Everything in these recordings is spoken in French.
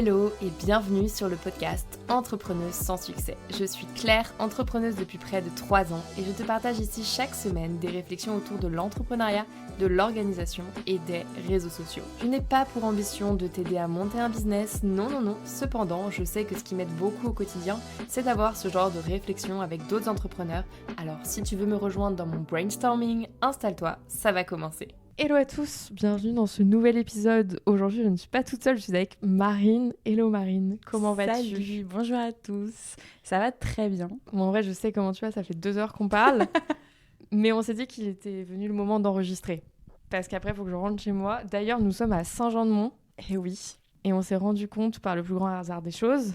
Hello et bienvenue sur le podcast Entrepreneuse sans succès. Je suis Claire, entrepreneuse depuis près de 3 ans et je te partage ici chaque semaine des réflexions autour de l'entrepreneuriat, de l'organisation et des réseaux sociaux. Je n'ai pas pour ambition de t'aider à monter un business, non. Cependant, je sais que ce qui m'aide beaucoup au quotidien, c'est d'avoir ce genre de réflexion avec d'autres entrepreneurs. Alors si tu veux me rejoindre dans mon brainstorming, installe-toi, ça va commencer. Hello à tous, bienvenue dans ce nouvel épisode. Aujourd'hui, je ne suis pas toute seule, je suis avec Marine. Hello Marine, comment vas-tu ? Salut, bonjour à tous. Ça va très bien. Bon, en vrai, je sais comment tu vas, ça fait 2 heures qu'on parle. Mais on s'est dit qu'il était venu le moment d'enregistrer. Parce qu'après, il faut que je rentre chez moi. D'ailleurs, nous sommes à Saint-Jean-de-Mont. Eh oui. Et on s'est rendu compte, par le plus grand hasard des choses,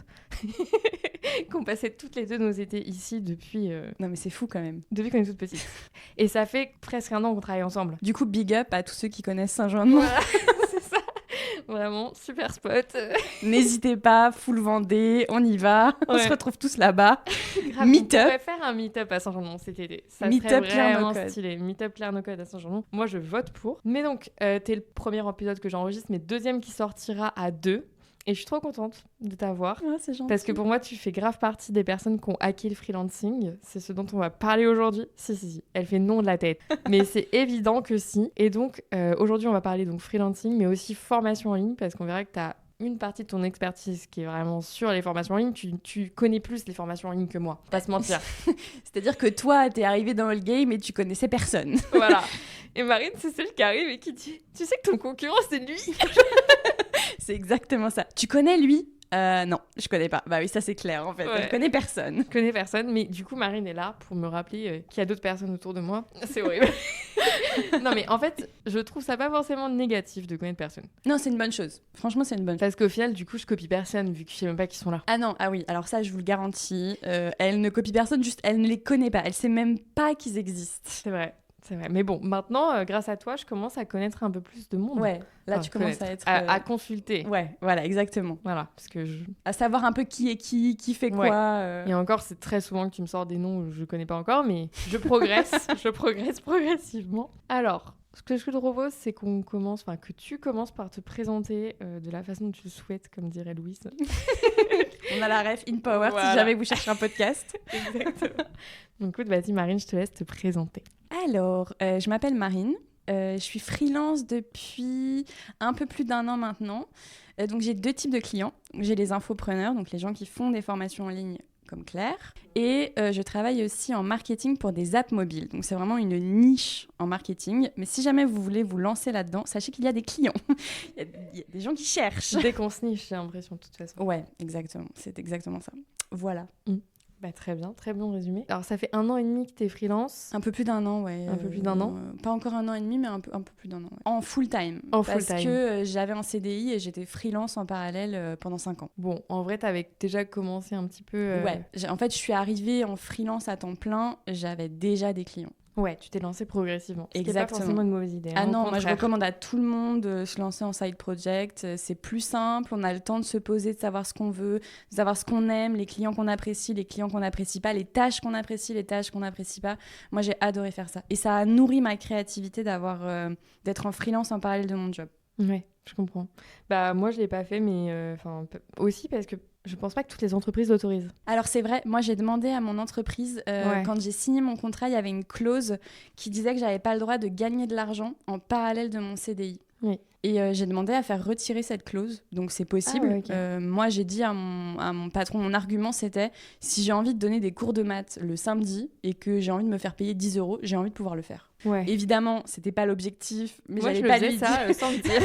qu'on passait toutes les deux nos étés ici depuis... Non mais c'est fou quand même. Depuis qu'on est toutes petites. Et ça fait presque 1 an qu'on travaille ensemble. Du coup, big up à tous ceux qui connaissent Saint-Jean-de-Mont. Voilà, c'est ça. Vraiment, super spot. N'hésitez pas, full Vendée, on y va. On se retrouve tous là-bas. Grave, Meet-up. On pourrait faire un meet-up à Saint-Jean-de-Mont cet été. Ça Meet-up serait Claire vraiment No Code. stylé. Meet-up Claire No Code à Saint-Jean-de-Mont. Moi, je vote pour. Mais donc, t'es le premier épisode que j'enregistre, mais deuxième qui sortira à 2. Et je suis trop contente de t'avoir. Ah, c'est gentil. Parce que pour moi, tu fais grave partie des personnes qui ont hacké le freelancing. C'est ce dont on va parler aujourd'hui. Si. Elle fait non de la tête. Mais c'est évident que si. Et donc, aujourd'hui, on va parler donc freelancing, mais aussi formation en ligne, parce qu'on verra que tu as une partie de ton expertise qui est vraiment sur les formations en ligne. Tu connais plus les formations en ligne que moi, pas se mentir. C'est-à-dire que toi, t'es arrivée dans le game et tu connaissais personne. Voilà. Et Marine, c'est celle qui arrive et qui dit « Tu sais que ton concurrent, c'est lui ?» C'est exactement ça. Tu connais lui ? Non, je connais pas. Bah oui, ça c'est clair en fait. Ouais. Je connais personne. Je connais personne, mais du coup, Marine est là pour me rappeler qu'il y a d'autres personnes autour de moi. C'est horrible. Non, mais en fait, je trouve ça pas forcément négatif de connaître personne. Non, c'est une bonne chose. Franchement, c'est une bonne chose. Parce qu'au final, du coup, je copie personne, vu que je sais même pas qui sont là. Ah non, ah oui, alors ça, je vous le garantis. Elle ne copie personne, juste elle ne les connaît pas. Elle sait même pas qu'ils existent. C'est vrai. Mais bon, maintenant, grâce à toi, je commence à connaître un peu plus de monde. Ouais, là, Enfin, tu commences à être... à consulter. Ouais, voilà, exactement. Voilà, parce que À savoir un peu qui est qui fait quoi. Ouais. Et encore, c'est très souvent que tu me sors des noms que je connais pas encore, mais je progresse. Je progresse progressivement. Alors, ce que je te propose, c'est que tu commences par te présenter de la façon dont tu le souhaites, comme dirait Louise. On a la ref in power Voilà. si jamais vous cherchez un podcast. Exactement. Donc écoute, vas-y Marine, je te laisse te présenter. Alors, je m'appelle Marine. Je suis freelance depuis un peu plus d'1 an maintenant. Donc, j'ai 2 types de clients. J'ai les infopreneurs, donc les gens qui font des formations en ligne comme Claire. Et je travaille aussi en marketing pour des apps mobiles. Donc, c'est vraiment une niche en marketing. Mais si jamais vous voulez vous lancer là-dedans, sachez qu'il y a des clients. Il y a des gens qui cherchent. Dès qu'on se niche, j'ai l'impression, de toute façon. Ouais, exactement. C'est exactement ça. Voilà. Bah, très bien résumé. Alors, ça fait 1 an et demi que t'es freelance. Un peu plus d'1 an, ouais. Un peu plus d'1 an. Pas encore 1 an et demi, mais un peu plus d'1 an. Ouais. En full time. Parce que j'avais un CDI et j'étais freelance en parallèle pendant 5 ans. Bon, en vrai, t'avais déjà commencé un petit peu... Ouais. En fait, je suis arrivée en freelance à temps plein, j'avais déjà des clients. Ouais, tu t'es lancée progressivement. Exactement. Ce qui n'est pas forcément une mauvaise idée. Ah au non, moi je contraire. recommande à tout le monde de se lancer en side project. C'est plus simple, on a le temps de se poser, de savoir ce qu'on veut, de savoir ce qu'on aime, les clients qu'on apprécie, les clients qu'on n'apprécie pas, les tâches qu'on apprécie, les tâches qu'on n'apprécie pas. Moi j'ai adoré faire ça. Et ça a nourri ma créativité d'être en freelance en parallèle de mon job. Ouais, je comprends. Bah moi je l'ai pas fait, mais aussi parce que je pense pas que toutes les entreprises l'autorisent. Alors c'est vrai, moi j'ai demandé à mon entreprise, quand j'ai signé mon contrat, il y avait une clause qui disait que j'avais pas le droit de gagner de l'argent en parallèle de mon CDI. Oui. Et j'ai demandé à faire retirer cette clause, donc c'est possible. Ah ouais, okay. Moi j'ai dit à mon patron, mon argument c'était, si j'ai envie de donner des cours de maths le samedi et que j'ai envie de me faire payer 10 €, j'ai envie de pouvoir le faire. Ouais. Évidemment, c'était pas l'objectif, mais moi, j'allais pas lui dire ça sans le dire.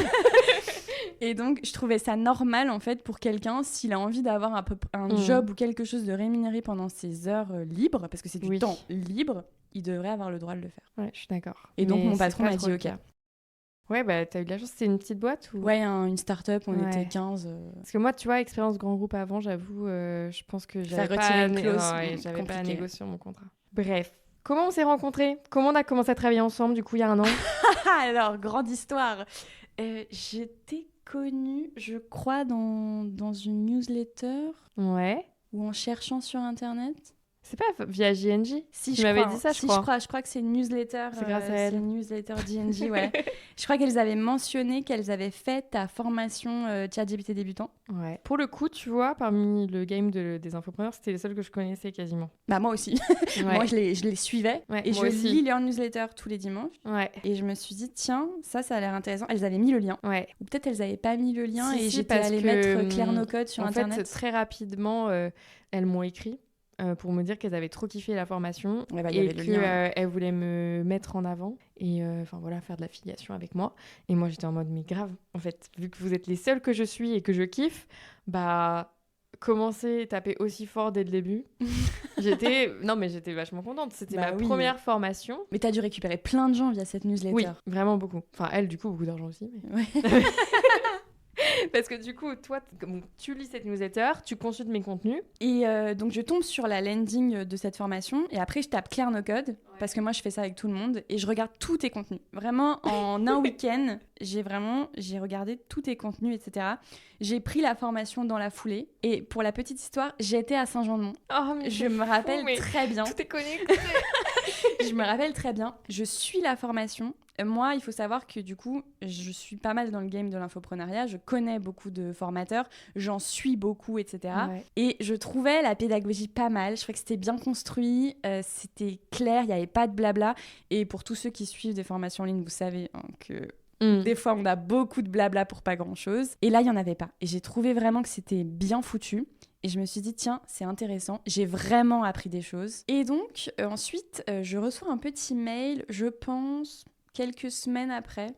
Et donc, je trouvais ça normal, en fait, pour quelqu'un, s'il a envie d'avoir un job ou quelque chose de rémunéré pendant ses heures libres, parce que c'est du temps libre, il devrait avoir le droit de le faire. Ouais, je suis d'accord. Et donc, mon patron m'a dit OK. Ouais, bah t'as eu de la chance, c'était une petite boîte ou... Ouais, une start-up, on était 15. Parce que moi, tu vois, expérience grand groupe avant, j'avoue, je pense que j'avais j'avais pas à négocier sur mon contrat. Bref. Comment on s'est rencontrés ? Comment on a commencé à travailler ensemble, du coup, il y a 1 an ? Alors, grande histoire. J'étais connue, je crois, dans une newsletter. Ouais. Ou en cherchant sur Internet. C'est pas via JNJ? Si, tu je m'avais crois, dit ça, si, je crois. je crois que c'est une newsletter. C'est grâce à elle. C'est une newsletter JNJ, ouais. Je crois qu'elles avaient mentionné qu'elles avaient fait ta formation ChatGPT débutant. Ouais. Pour le coup, tu vois, parmi le game des infopreneurs, c'était les seuls que je connaissais quasiment. Bah moi aussi. Ouais. Moi, je les suivais. Ouais, et moi je aussi. lis leur newsletter tous les dimanches. Ouais. Et je me suis dit, tiens, ça a l'air intéressant. Elles avaient mis le lien. Ouais. Ou peut-être elles n'avaient pas mis le lien et j'étais parce allée que, mettre Claire No Code sur en Internet. fait, très rapidement, elles m'ont écrit pour me dire qu'elles avaient trop kiffé la formation Ouais, bah, y et avait le lien, ouais. qu'elles voulaient me mettre en avant et voilà, faire de l'affiliation avec moi. Et moi, j'étais en mode, mais grave, en fait, vu que vous êtes les seuls que je suis et que je kiffe, bah, commencez, taper aussi fort dès le début. j'étais vachement contente. C'était Bah ma oui, première formation. Mais t'as dû récupérer plein de gens via cette newsletter. Oui, vraiment beaucoup. Enfin, elle, du coup, beaucoup d'argent aussi. Mais... Ouais. Parce que du coup, toi, tu lis cette newsletter, tu consultes mes contenus. Et donc je tombe sur la landing de cette formation et après je tape Claire No Code parce que moi je fais ça avec tout le monde et je regarde tous tes contenus. Vraiment en un week-end, j'ai regardé tous tes contenus, etc. J'ai pris la formation dans la foulée et pour la petite histoire, j'étais à Saint-Jean-de-Mont. Oh, mais Je me rappelle très bien. Tout est connecté. Je me rappelle très bien. Je suis la formation. Moi, il faut savoir que du coup, je suis pas mal dans le game de l'infoprenariat. Je connais beaucoup de formateurs, j'en suis beaucoup, etc. Ouais. Et je trouvais la pédagogie pas mal. Je trouvais que c'était bien construit, c'était clair, il n'y avait pas de blabla. Et pour tous ceux qui suivent des formations en ligne, vous savez hein, que des fois, on a beaucoup de blabla pour pas grand-chose. Et là, il n'y en avait pas. Et j'ai trouvé vraiment que c'était bien foutu. Et je me suis dit, tiens, c'est intéressant. J'ai vraiment appris des choses. Et donc, ensuite, je reçois un petit mail, je pense, quelques semaines après.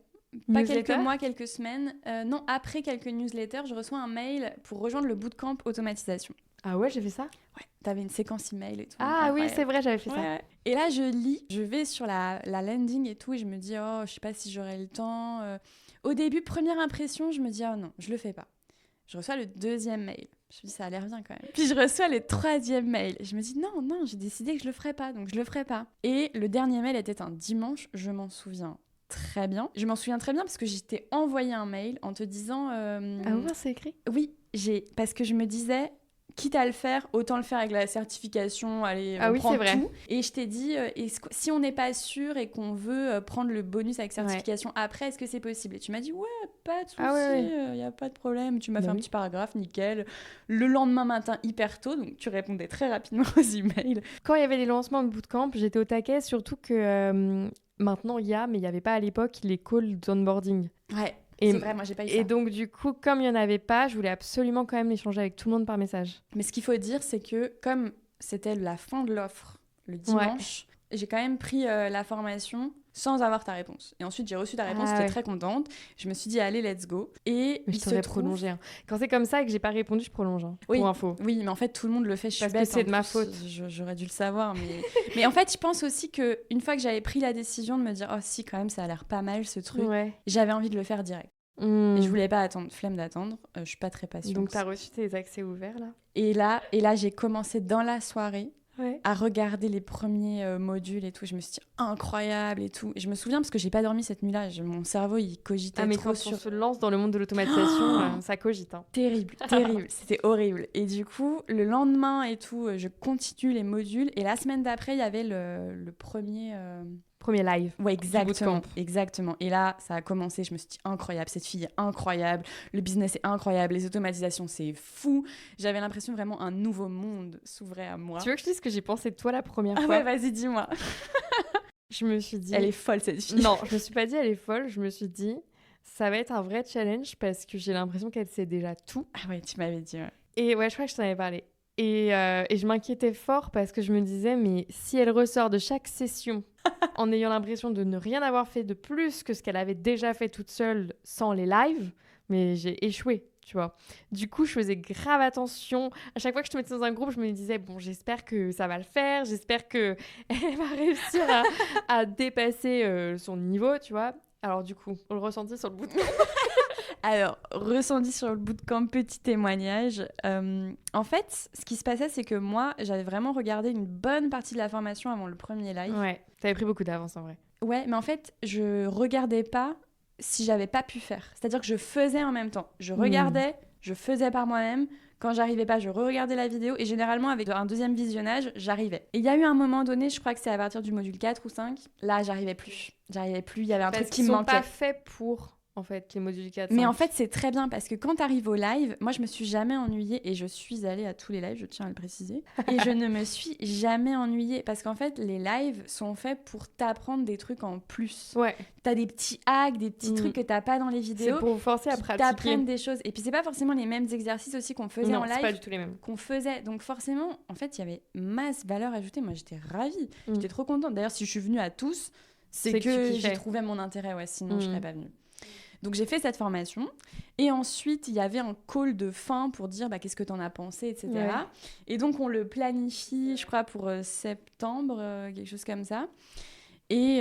Pas quelques mois, quelques semaines. Non, après quelques newsletters, je reçois un mail pour rejoindre le bootcamp automatisation. Ah ouais, j'ai fait ça? Ouais, t'avais une séquence email et tout. Ah incroyable. Oui, c'est vrai, j'avais fait ça. Ouais. Et là, je lis, je vais sur la landing et tout, et je me dis, oh, je sais pas si j'aurai le temps. Au début, première impression, je me dis, oh non, je le fais pas. Je reçois le deuxième mail. Je me dis, ça a l'air bien quand même. Puis je reçois le troisième mail. Je me dis, non, j'ai décidé que je le ferai pas, donc je le ferai pas. Et le dernier mail était un dimanche, je m'en souviens très bien. Je m'en souviens très bien parce que j'étais envoyé un mail en te disant... Ah ouais, c'est écrit? Oui, parce que je me disais... Quitte à le faire, autant le faire avec la certification, allez, on prend tout. Et je t'ai dit, si on n'est pas sûr et qu'on veut prendre le bonus avec certification après, est-ce que c'est possible? Et tu m'as dit, ouais, pas de souci, y a pas de problème. Tu m'as fait un petit paragraphe, nickel. Le lendemain matin, hyper tôt, donc tu répondais très rapidement aux emails. Quand il y avait les lancements de bootcamp, j'étais au taquet, surtout que maintenant il y a, mais il n'y avait pas à l'époque les calls d'onboarding. Ouais. C'est vrai, moi j'ai pas eu ça. Et donc du coup, comme il n'y en avait pas, je voulais absolument quand même échanger avec tout le monde par message. Mais ce qu'il faut dire, c'est que comme c'était la fin de l'offre le dimanche, j'ai quand même pris la formation sans avoir ta réponse. Et ensuite, j'ai reçu ta réponse, j'étais très contente. Je me suis dit, allez, let's go. Et mais je t'aurais prolongé. Hein. Quand c'est comme ça et que j'ai pas répondu, je prolonge. Hein, pour info. Oui, mais en fait, tout le monde le fait. Je suis bête. Parce que c'est de ma faute. J'aurais dû le savoir. Mais en fait, je pense aussi qu'une fois que j'avais pris la décision de me dire, oh si, quand même, ça a l'air pas mal ce truc, j'avais envie de le faire direct. Et je voulais pas attendre, flemme d'attendre, je suis pas très patiente. Donc t'as reçu tes accès ouverts là? Et là j'ai commencé dans la soirée à regarder les premiers modules et tout. Je me suis dit incroyable et tout. Et je me souviens parce que j'ai pas dormi cette nuit-là. Mon cerveau il cogitait mais trop quand on se lance dans le monde de l'automatisation, ça cogite. Hein. Terrible, c'était horrible. Et du coup le lendemain et tout, je continue les modules. Et la semaine d'après il y avait le premier live. Ouais, exactement. Et là, ça a commencé. Je me suis dit, incroyable, cette fille est incroyable. Le business est incroyable. Les automatisations, c'est fou. J'avais l'impression vraiment un nouveau monde s'ouvrait à moi. Tu veux que je dise ce que j'ai pensé de toi la première fois? Ouais, vas-y, dis-moi. Je me suis dit... Elle est folle, cette fille. Non, je me suis pas dit elle est folle. Je me suis dit, ça va être un vrai challenge parce que j'ai l'impression qu'elle sait déjà tout. Ah ouais, tu m'avais dit, ouais. Et ouais, je crois que je t'en avais parlé. Et je m'inquiétais fort parce que je me disais, mais si elle ressort de chaque session en ayant l'impression de ne rien avoir fait de plus que ce qu'elle avait déjà fait toute seule sans les lives, mais j'ai échoué, tu vois. Du coup, je faisais grave attention. À chaque fois que je te mettais dans un groupe, je me disais, bon, j'espère que ça va le faire, j'espère qu'elle va réussir à dépasser son niveau, tu vois. Alors du coup, on le ressentit sur le bout de Alors, ressenti sur le bootcamp, petit témoignage. En fait, ce qui se passait, c'est que moi, j'avais vraiment regardé une bonne partie de la formation avant le premier live. Ouais, t'avais pris beaucoup d'avance en vrai. Ouais, mais en fait, je regardais pas si j'avais pas pu faire. C'est-à-dire que je faisais en même temps. Je regardais, je faisais par moi-même. Quand j'arrivais pas, je re-regardais la vidéo et généralement avec un deuxième visionnage, j'arrivais. Et il y a eu un moment donné, je crois que c'est à partir du module 4 ou 5, là j'arrivais plus, il y avait un truc qui me manquait. Parce qu'ils sont pas faits pour, en fait, les modules 4. Mais en fait, c'est très bien parce que quand t'arrives au live, moi je me suis jamais ennuyée et je suis allée à tous les lives, je tiens à le préciser. Et je ne me suis jamais ennuyée parce qu'en fait, les lives sont faits pour t'apprendre des trucs en plus. Ouais. T'as des petits hacks, des petits trucs que t'as pas dans les vidéos. C'est pour vous forcer à pratiquer. T'apprendre des choses. Et puis c'est pas forcément les mêmes exercices aussi qu'on faisait en live. Non, c'est pas du tout les mêmes. Qu'on faisait. Donc forcément, en fait, il y avait masse valeur ajoutée. Moi, j'étais ravie. J'étais trop contente. D'ailleurs, si je suis venue à tous, c'est que j'ai trouvé mon intérêt. Ouais, sinon, je serais pas venue. Donc j'ai fait cette formation et ensuite il y avait un call de fin pour dire qu'est-ce que t'en as pensé, etc. Ouais. Et donc on le planifie, je crois, pour septembre, quelque chose comme ça. Et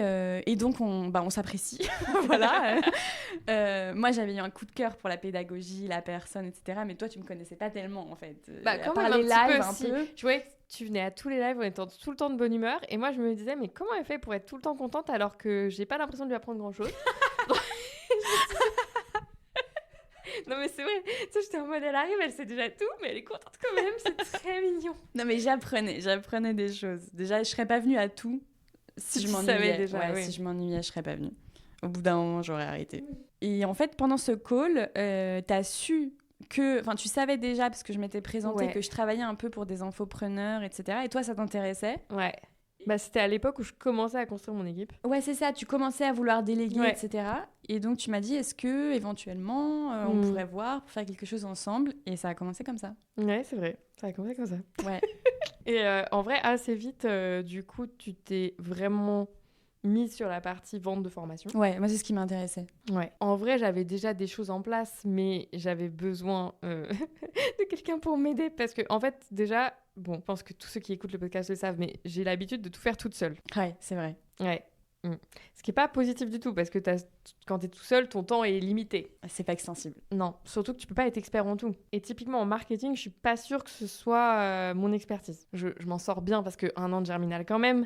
donc on s'apprécie, voilà. Moi j'avais eu un coup de cœur pour la pédagogie, la personne, etc. Mais toi tu me connaissais pas tellement en fait. Quand même les lives un peu. Je voyais que tu venais à tous les lives en étant tout le temps de bonne humeur et moi je me disais mais comment elle fait pour être tout le temps contente alors que j'ai pas l'impression de lui apprendre grand chose. Non mais c'est vrai, tu sais, j'étais en mode elle arrive, elle sait déjà tout, mais elle est contente quand même, c'est très mignon. Non mais j'apprenais des choses. Déjà, je serais pas venue à tout si je m'ennuyais. Déjà, ouais, oui. Si je m'ennuyais, je serais pas venue. Au bout d'un moment, j'aurais arrêté. Et en fait, pendant ce call, t'as su que, enfin, tu savais déjà parce que je m'étais présentée que je travaillais un peu pour des infopreneurs, etc. Et toi, ça t'intéressait ? Ouais. C'était à l'époque où je commençais à construire mon équipe. Ouais, c'est ça. Tu commençais à vouloir déléguer, etc. Et donc, tu m'as dit, est-ce que éventuellement, on pourrait voir pour faire quelque chose ensemble ? Et ça a commencé comme ça. Ouais, c'est vrai. Ça a commencé comme ça. Ouais. Et en vrai, assez vite, du coup, tu t'es vraiment mis sur la partie vente de formation. Ouais, moi, c'est ce qui m'intéressait. Ouais. En vrai, j'avais déjà des choses en place, mais j'avais besoin de quelqu'un pour m'aider parce que, en fait, déjà... Bon, je pense que tous ceux qui écoutent le podcast le savent, mais j'ai l'habitude de tout faire toute seule. Ouais, c'est vrai. Ouais. Ce qui n'est pas positif du tout, parce que quand tu es tout seul, ton temps est limité. C'est pas extensible. Non, surtout que tu peux pas être expert en tout. Et typiquement en marketing, je suis pas sûre que ce soit mon expertise. Je m'en sors bien parce que 1 an de Germinal quand même,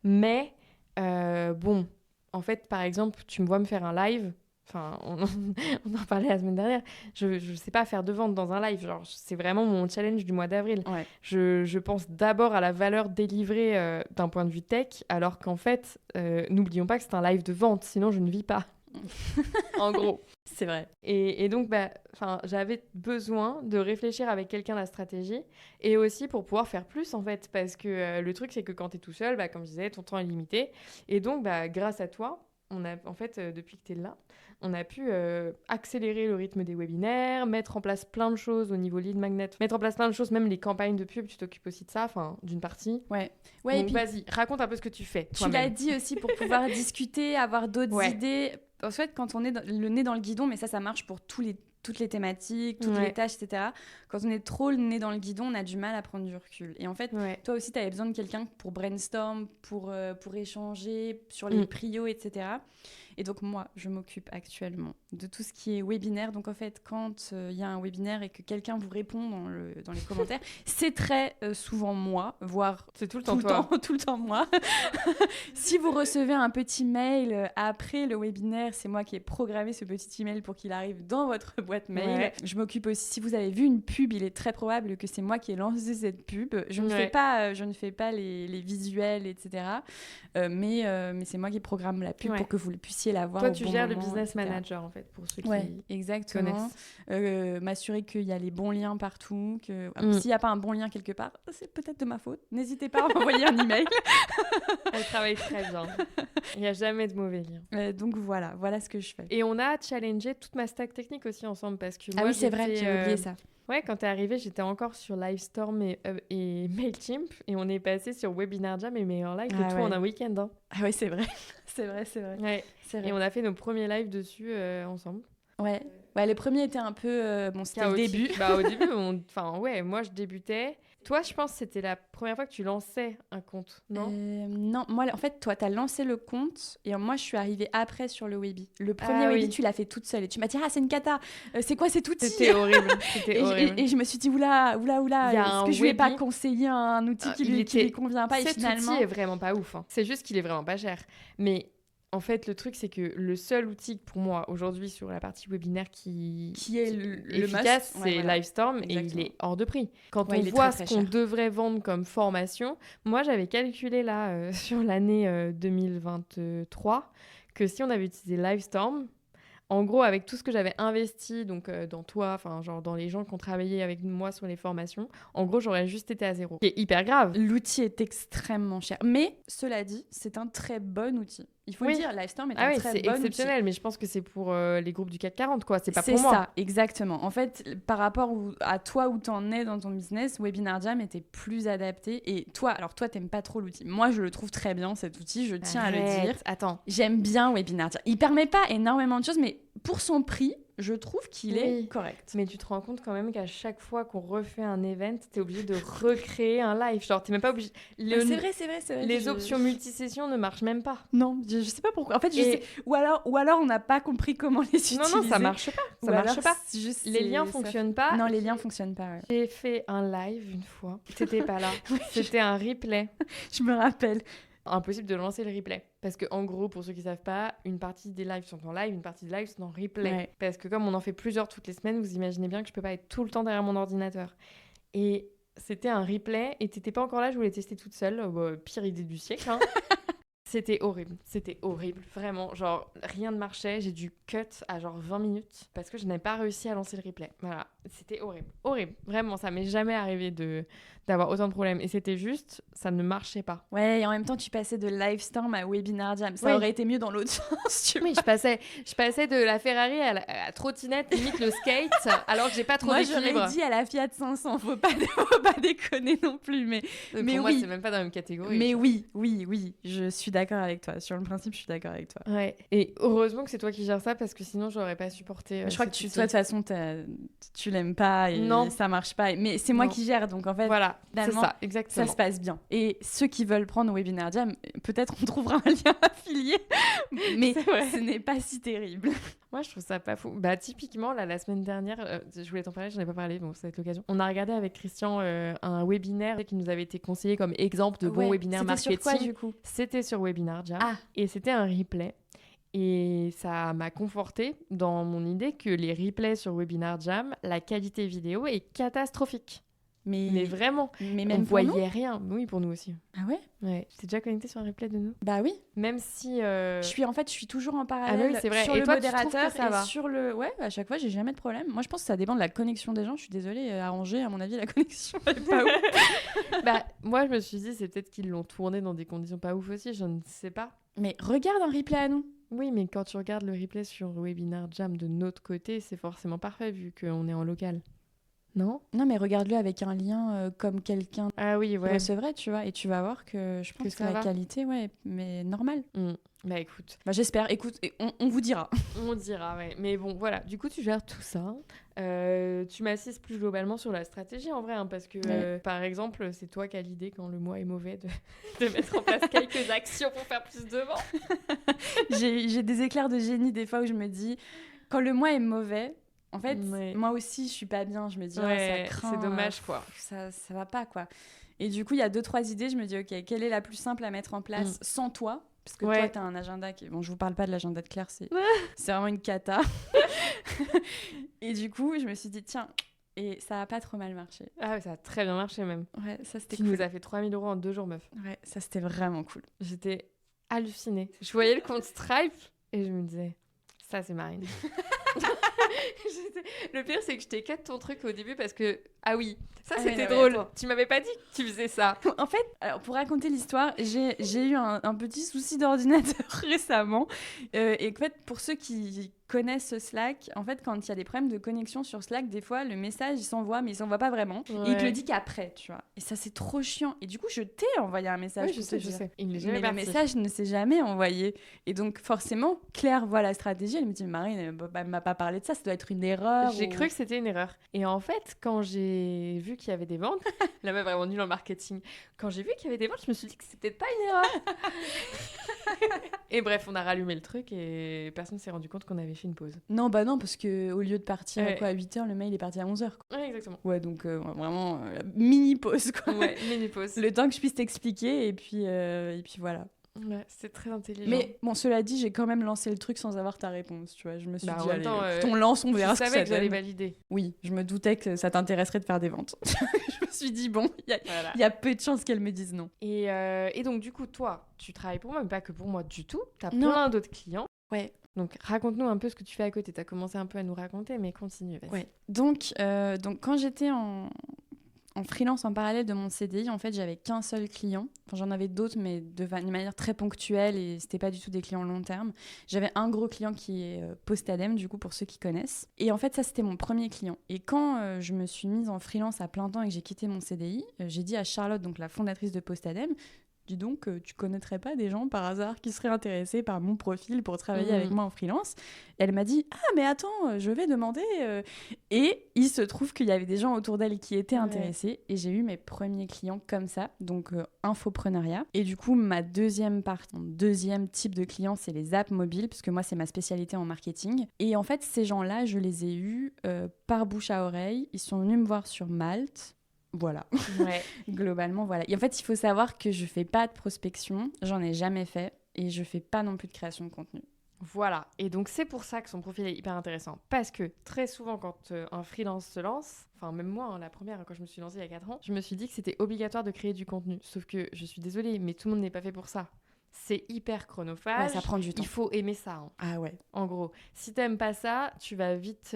mais bon, en fait, par exemple, tu me vois me faire un live... Enfin, on en parlait la semaine dernière. Je sais pas faire de vente dans un live. Genre, c'est vraiment mon challenge du mois d'avril. Ouais. Je pense d'abord à la valeur délivrée d'un point de vue tech, alors qu'en fait, n'oublions pas que c'est un live de vente, sinon je ne vis pas. En gros. C'est vrai. Et donc, j'avais besoin de réfléchir avec quelqu'un à la stratégie et aussi pour pouvoir faire plus, en fait. Parce que le truc, c'est que quand tu es tout seul, comme je disais, ton temps est limité. Et donc, grâce à toi, on a, en fait, depuis que tu es là, on a pu accélérer le rythme des webinaires, mettre en place plein de choses au niveau lead magnet, mettre en place plein de choses, même les campagnes de pub, tu t'occupes aussi de ça, enfin, d'une partie. Ouais. Donc, et puis, vas-y, raconte un peu ce que tu fais, toi-même. Tu l'as dit aussi pour pouvoir discuter, avoir d'autres idées. En fait, quand on est le nez dans le guidon, mais ça marche pour toutes les thématiques, toutes les tâches, etc. Quand on est trop le nez dans le guidon, on a du mal à prendre du recul. Et en fait, toi aussi, tu avais besoin de quelqu'un pour brainstorm, pour échanger sur les prios, etc. Et donc, moi, je m'occupe actuellement de tout ce qui est webinaire. Donc, en fait, quand il y a un webinaire et que quelqu'un vous répond dans les commentaires, c'est très souvent moi, voire c'est tout le temps tout le temps moi. Si vous recevez un petit mail après le webinaire, c'est moi qui ai programmé ce petit email pour qu'il arrive dans votre boîte mail. Ouais. Je m'occupe aussi, si vous avez vu une pub, il est très probable que c'est moi qui ai lancé cette pub. Je ne fais pas les visuels, etc. Mais c'est moi qui programme la pub pour que vous puissiez la voir. Toi, au tu bon gères moment, le business etc. manager, en fait, pour ceux qui exactement. M'assurer qu'il y a les bons liens partout. S'il n'y a pas un bon lien quelque part, c'est peut-être de ma faute. N'hésitez pas à m'envoyer un email. Elle travaille très bien. Il n'y a jamais de mauvais liens. Donc voilà ce que je fais. Et on a challengé toute ma stack technique aussi ensemble parce que moi, oui, c'est vrai, j'ai oublié ça. Ouais, quand t'es arrivée, j'étais encore sur Livestorm et Mailchimp et on est passé sur Webinar Jam et Meilleur Live et tout en un week-end. Hein. Ah oui, c'est vrai. c'est vrai. Ouais. C'est vrai. Et on a fait nos premiers lives dessus ensemble. Ouais, les premiers étaient un peu... c'était le début. Au début, moi je débutais. Toi, je pense que c'était la première fois que tu lançais un compte, non Non, moi, en fait, toi, t'as lancé le compte et moi, je suis arrivée après sur le Webi. Le premier Webi, tu l'as fait toute seule et tu m'as dit « Ah, c'est une cata, c'est quoi cet outil ?» C'était horrible, et je me suis dit « Oula, est-ce que je lui ai pas conseillé un outil qui lui convient pas » et finalement... Cet outil est vraiment pas ouf. Hein. C'est juste qu'il est vraiment pas cher. Mais En fait, le truc, c'est que le seul outil pour moi aujourd'hui sur la partie webinaire qui est le efficace, must. c'est Ouais, voilà. Livestorm et Exactement. il est hors de prix. Quand Ouais, on il est voit très, ce très qu'on cher. devrait vendre comme formation, moi j'avais calculé là sur l'année 2023 que si on avait utilisé Livestorm, en gros, avec tout ce que j'avais investi, donc dans toi, enfin genre dans les gens qui ont travaillé avec moi sur les formations, en gros, j'aurais juste été à zéro. C'est hyper grave. L'outil est extrêmement cher. Mais, cela dit, c'est un très bon outil. Il faut le dire, Livestorm est un très c'est bon exceptionnel, outil. mais je pense que c'est pour les groupes du CAC 40, quoi. C'est pas C'est pour moi. ça, exactement. En fait, par rapport à toi où t'en es dans ton business, Webinar Jam était plus adapté. Et toi, t'aimes pas trop l'outil. Moi, je le trouve très bien, cet outil, je tiens à le dire. Attends. J'aime bien Webinar Jam. Il permet pas énormément de choses, mais pour son prix, je trouve qu'il est correct. Mais tu te rends compte quand même qu'à chaque fois qu'on refait un event, t'es obligé de recréer un live. Genre, t'es même pas obligé. C'est vrai. Les options multisessions ne marchent même pas. Non, je sais pas pourquoi. En fait, je sais. Ou alors on n'a pas compris comment les utiliser. Non, ça marche pas. Ça marche pas. Les liens fonctionnent pas. Non, les liens fonctionnent pas. Ouais. J'ai fait un live une fois. T'étais pas là. C'était un replay. Je me rappelle. Impossible de lancer le replay. Parce que en gros, pour ceux qui savent pas, une partie des lives sont en live, une partie des lives sont en replay. Ouais. Parce que comme on en fait plusieurs toutes les semaines, vous imaginez bien que je peux pas être tout le temps derrière mon ordinateur. Et c'était un replay et t'étais pas encore là, je voulais tester toute seule. Pire idée du siècle, hein. C'était horrible, vraiment, genre rien ne marchait, j'ai dû cut à genre 20 minutes parce que je n'avais pas réussi à lancer le replay. Voilà, c'était horrible, vraiment, ça m'est jamais arrivé d'avoir autant de problèmes et c'était juste, ça ne marchait pas. Ouais, et en même temps tu passais de Livestorm à Webinar Jam, ça aurait été mieux dans l'autre sens, tu vois. Oui, je passais de la Ferrari à la trottinette, limite le skate, alors que j'ai pas trop d'équilibre. Moi j'aurais dit à la Fiat 500, faut pas déconner non plus, mais pour moi c'est même pas dans la même catégorie. Mais oui, je suis d'accord avec toi. Sur le principe, je suis d'accord avec toi. Ouais. Et heureusement que c'est toi qui gères ça parce que sinon, j'aurais pas supporté. Je crois que toi, de toute façon, tu l'aimes pas et ça marche pas. Mais c'est moi qui gère, donc en fait, voilà, c'est ça, exactement. Ça se passe bien. Et ceux qui veulent prendre Webinar Jam, peut-être on trouvera un lien affilié, mais ce n'est pas si terrible. Moi, je trouve ça pas fou. Bah, typiquement, là, la semaine dernière, je voulais t'en parler, j'en ai pas parlé, bon, ça va être l'occasion. On a regardé avec Christian un webinaire qui nous avait été conseillé comme exemple de bon webinaire marketing. C'était sur quoi, du coup ? C'était sur Webinar Jam. Et c'était un replay. Et ça m'a conforté dans mon idée que les replays sur Webinar Jam, la qualité vidéo est catastrophique. Mais vraiment, même on voyait rien. Oui, pour nous aussi. Ah ouais ? Ouais. T'es déjà connecté sur un replay de nous ? Bah oui. Même si... Je suis toujours en parallèle c'est vrai. sur et le toi, modérateur ça va. et sur le... Ouais, à chaque fois, j'ai jamais de problème. Moi, je pense que ça dépend de la connexion des gens. Je suis désolée, arranger, à mon avis, la connexion est pas ouf. Bah, moi, je me suis dit, c'est peut-être qu'ils l'ont tourné dans des conditions pas ouf aussi, je ne sais pas. Mais regarde un replay à nous. Oui, mais quand tu regardes le replay sur Webinar Jam de notre côté, c'est forcément parfait vu qu'on est en local. Non, mais regarde-le avec un lien comme quelqu'un recevrait, tu vois, et tu vas voir que je pense que la qualité, mais normale. Bah écoute. Bah j'espère, écoute, on vous dira. On dira, ouais. Mais bon, voilà, du coup tu gères tout ça. Tu m'assistes plus globalement sur la stratégie en vrai, hein, parce que par exemple, c'est toi qui as l'idée quand le mois est mauvais de mettre en place quelques actions pour faire plus de ventes. J'ai des éclairs de génie des fois où je me dis, quand le mois est mauvais, en fait, moi aussi, je suis pas bien. Je me dis, ça craint. C'est dommage, quoi. Ça va pas, quoi. Et du coup, il y a 2-3 idées. Je me dis, ok, quelle est la plus simple à mettre en place sans toi ? Parce que toi, t'as un agenda qui... Bon, je vous parle pas de l'agenda de Claire, c'est vraiment une cata. Et du coup, je me suis dit, tiens, et ça a pas trop mal marché. Ah ouais, ça a très bien marché, même. Ouais, ça, c'était cool. Tu nous as fait 3 000 € en 2 jours, meuf. Ouais, ça, c'était vraiment cool. J'étais hallucinée. Je voyais le compte Stripe et je me disais, ça, c'est Marine. Le pire, c'est que je t'ai cut ton truc au début parce que... Ah oui, ça c'était drôle. Tu m'avais pas dit que tu faisais ça. En fait, alors, pour raconter l'histoire, j'ai eu un petit souci d'ordinateur récemment. Et en fait, pour ceux qui connaissent Slack, en fait, quand il y a des problèmes de connexion sur Slack, des fois, le message, il s'envoie, mais il s'envoie pas vraiment. Et il te le dit qu'après, tu vois. Et ça, c'est trop chiant. Et du coup, je t'ai envoyé un message. Oui, je sais. Il n'est jamais mais le message ne s'est jamais envoyé. Et donc, forcément, Claire voit la stratégie. Elle me dit, Marine, elle m'a pas parlé de ça. Ça doit être une erreur. J'ai cru que c'était une erreur. Et en fait, quand j'ai vu qu'il y avait des ventes, la meuf vraiment nulle en marketing. Quand j'ai vu qu'il y avait des ventes, je me suis dit que c'était peut-être pas une erreur. Et bref, on a rallumé le truc et personne s'est rendu compte qu'on avait fait une pause. Non, bah non, parce qu'au lieu de partir à 8h, le mail est parti à 11h. Ouais, exactement. Ouais, donc vraiment mini pause, quoi. Ouais, mini pause. Le temps que je puisse t'expliquer et puis voilà. Ouais, c'est très intelligent. Mais bon, cela dit, j'ai quand même lancé le truc sans avoir ta réponse, tu vois. Je me suis dit, en même allez, temps, écoute, on lance, on verra je ce que savais ça que j'allais donne. valider. Oui, je me doutais que ça t'intéresserait de faire des ventes. Je me suis dit, bon, Voilà. il y a peu de chances qu'elle me dise non. Et donc, du coup, toi, tu travailles pour moi, mais pas que pour moi du tout. T'as Non. plein d'autres clients. Ouais. Donc, raconte-nous un peu ce que tu fais à côté. T'as commencé un peu à nous raconter, mais continue, vas-y. Ouais. Donc quand j'étais en freelance en parallèle de mon CDI, en fait, j'avais qu'un seul client. Enfin, j'en avais d'autres, mais d'une manière très ponctuelle et c'était pas du tout des clients long terme. J'avais un gros client qui est Postadem, du coup, pour ceux qui connaissent. Et en fait, ça, c'était mon premier client. Et quand je me suis mise en freelance à plein temps et que j'ai quitté mon CDI, j'ai dit à Charlotte, donc la fondatrice de Postadem, dis donc, tu connaîtrais pas des gens par hasard qui seraient intéressés par mon profil pour travailler avec moi en freelance? Et elle m'a dit, ah mais attends, je vais demander. Et il se trouve qu'il y avait des gens autour d'elle qui étaient intéressés et j'ai eu mes premiers clients comme ça, donc infopreneuriat. Et du coup, mon deuxième type de client, c'est les apps mobiles, parce que moi, c'est ma spécialité en marketing. Et en fait, ces gens-là, je les ai eus par bouche à oreille. Ils sont venus me voir sur Malte. Voilà, globalement, voilà. Et en fait, il faut savoir que je fais pas de prospection, j'en ai jamais fait, et je fais pas non plus de création de contenu. Voilà, et donc c'est pour ça que son profil est hyper intéressant, parce que très souvent quand un freelance se lance, enfin même moi, la première, quand je me suis lancée il y a 4 ans, je me suis dit que c'était obligatoire de créer du contenu, sauf que je suis désolée, mais tout le monde n'est pas fait pour ça. C'est hyper chronophage. Ouais, ça prend du temps. Il faut aimer ça. Hein. Ah ouais. En gros, si t'aimes pas ça, tu vas vite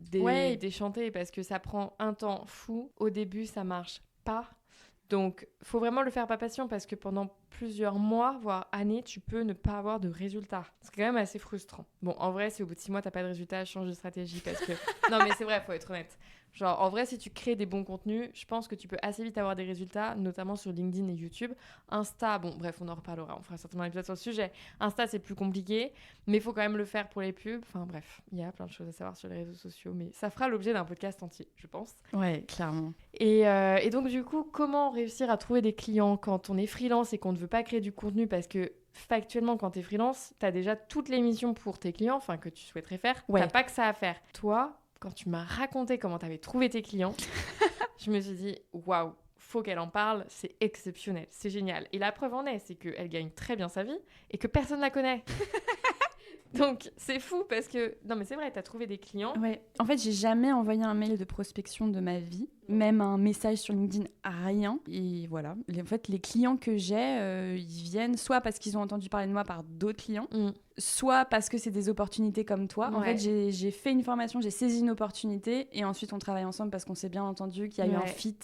déchanter parce que ça prend un temps fou. Au début, ça marche pas. Donc, faut vraiment le faire par passion parce que pendant plusieurs mois, voire années, tu peux ne pas avoir de résultats. C'est quand même assez frustrant. Bon, en vrai, si au bout de 6 mois, t'as pas de résultats, change de stratégie parce que... Non, mais c'est vrai, faut être honnête. Genre, en vrai, si tu crées des bons contenus, je pense que tu peux assez vite avoir des résultats, notamment sur LinkedIn et YouTube. Insta, bon, bref, on en reparlera, on fera certainement un épisode sur le sujet. Insta, c'est plus compliqué, mais il faut quand même le faire pour les pubs. Enfin, bref, il y a plein de choses à savoir sur les réseaux sociaux, mais ça fera l'objet d'un podcast entier, je pense. Ouais, clairement. Et donc, du coup, comment réussir à trouver des clients quand on est freelance et qu'on ne veut pas créer du contenu parce que factuellement, quand t'es freelance, t'as déjà toutes les missions pour tes clients, enfin, que tu souhaiterais faire. Ouais. T'as pas que ça à faire. Toi, quand tu m'as raconté comment t'avais trouvé tes clients, je me suis dit, waouh, faut qu'elle en parle, c'est exceptionnel, c'est génial. Et la preuve en est, c'est qu'elle gagne très bien sa vie et que personne la connaît. Donc, c'est fou parce que... Non, mais c'est vrai, t'as trouvé des clients. Ouais. En fait, j'ai jamais envoyé un mail de prospection de ma vie, même un message sur LinkedIn, rien. Et voilà. En fait, les clients que j'ai, ils viennent soit parce qu'ils ont entendu parler de moi par d'autres clients, soit parce que c'est des opportunités comme toi. Ouais. En fait, j'ai fait une formation, j'ai saisi une opportunité et ensuite on travaille ensemble parce qu'on s'est bien entendu, qu'il y a eu un fit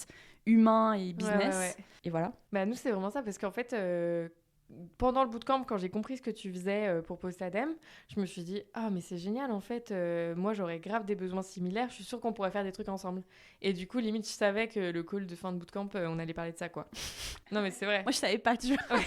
humain et business. Et voilà. Bah, nous, c'est vraiment ça parce qu'en fait... Pendant le bootcamp, quand j'ai compris ce que tu faisais pour Postadem, je me suis dit « Ah, mais c'est génial, en fait, moi, j'aurais grave des besoins similaires, je suis sûre qu'on pourrait faire des trucs ensemble. » Et du coup, limite, je savais que le call de fin de bootcamp, on allait parler de ça, quoi. Non, mais c'est vrai. Moi, je savais pas, tu vois.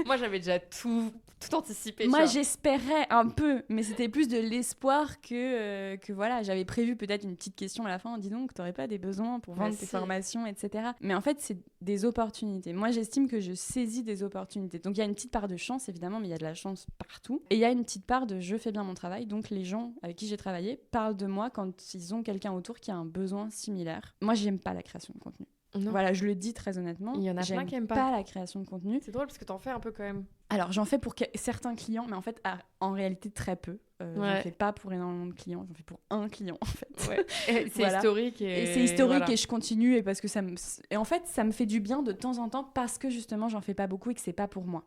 Moi, j'avais déjà tout anticipé. Moi, j'espérais un peu, mais c'était plus de l'espoir que voilà, j'avais prévu peut-être une petite question à la fin. Dis donc, t'aurais pas des besoins pour vendre tes formations, etc. Mais en fait, c'est des opportunités. Moi, j'estime que je saisis des opportunités. Donc, il y a une petite part de chance, évidemment, mais il y a de la chance partout. Et il y a une petite part de je fais bien mon travail. Donc, les gens avec qui j'ai travaillé parlent de moi quand ils ont quelqu'un autour qui a un besoin similaire. Moi, j'aime pas la création de contenu. Non. Voilà, je le dis très honnêtement. Il y en a plein qui aiment pas la création de contenu. C'est drôle parce que t'en fais un peu quand même. Alors, j'en fais pour certains clients, mais en fait, en réalité, très peu. J'en fais pas pour énormément de clients, j'en fais pour un client, en fait. Ouais. C'est historique. Et c'est historique et je continue, et parce que et en fait, ça me fait du bien de temps en temps parce que justement, j'en fais pas beaucoup et que c'est pas pour moi.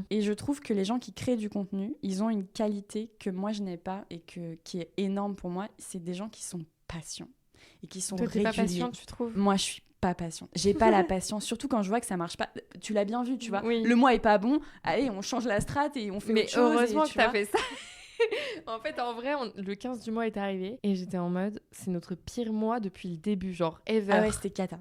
Et je trouve que les gens qui créent du contenu, ils ont une qualité que moi, je n'ai pas et qui est énorme pour moi. C'est des gens qui sont patients et qui sont réguliers. T'es pas patient, tu trouves ? Moi, je suis pas patiente. J'ai pas la patience, surtout quand je vois que ça marche pas. Tu l'as bien vu, tu vois. Oui. Le mois est pas bon. Allez, on change la strate et on fait autre chose. Mais heureusement que t'as fait ça. En fait, en vrai, le 15 du mois est arrivé et j'étais en mode, c'est notre pire mois depuis le début, genre ever. Ah ouais, c'était cata.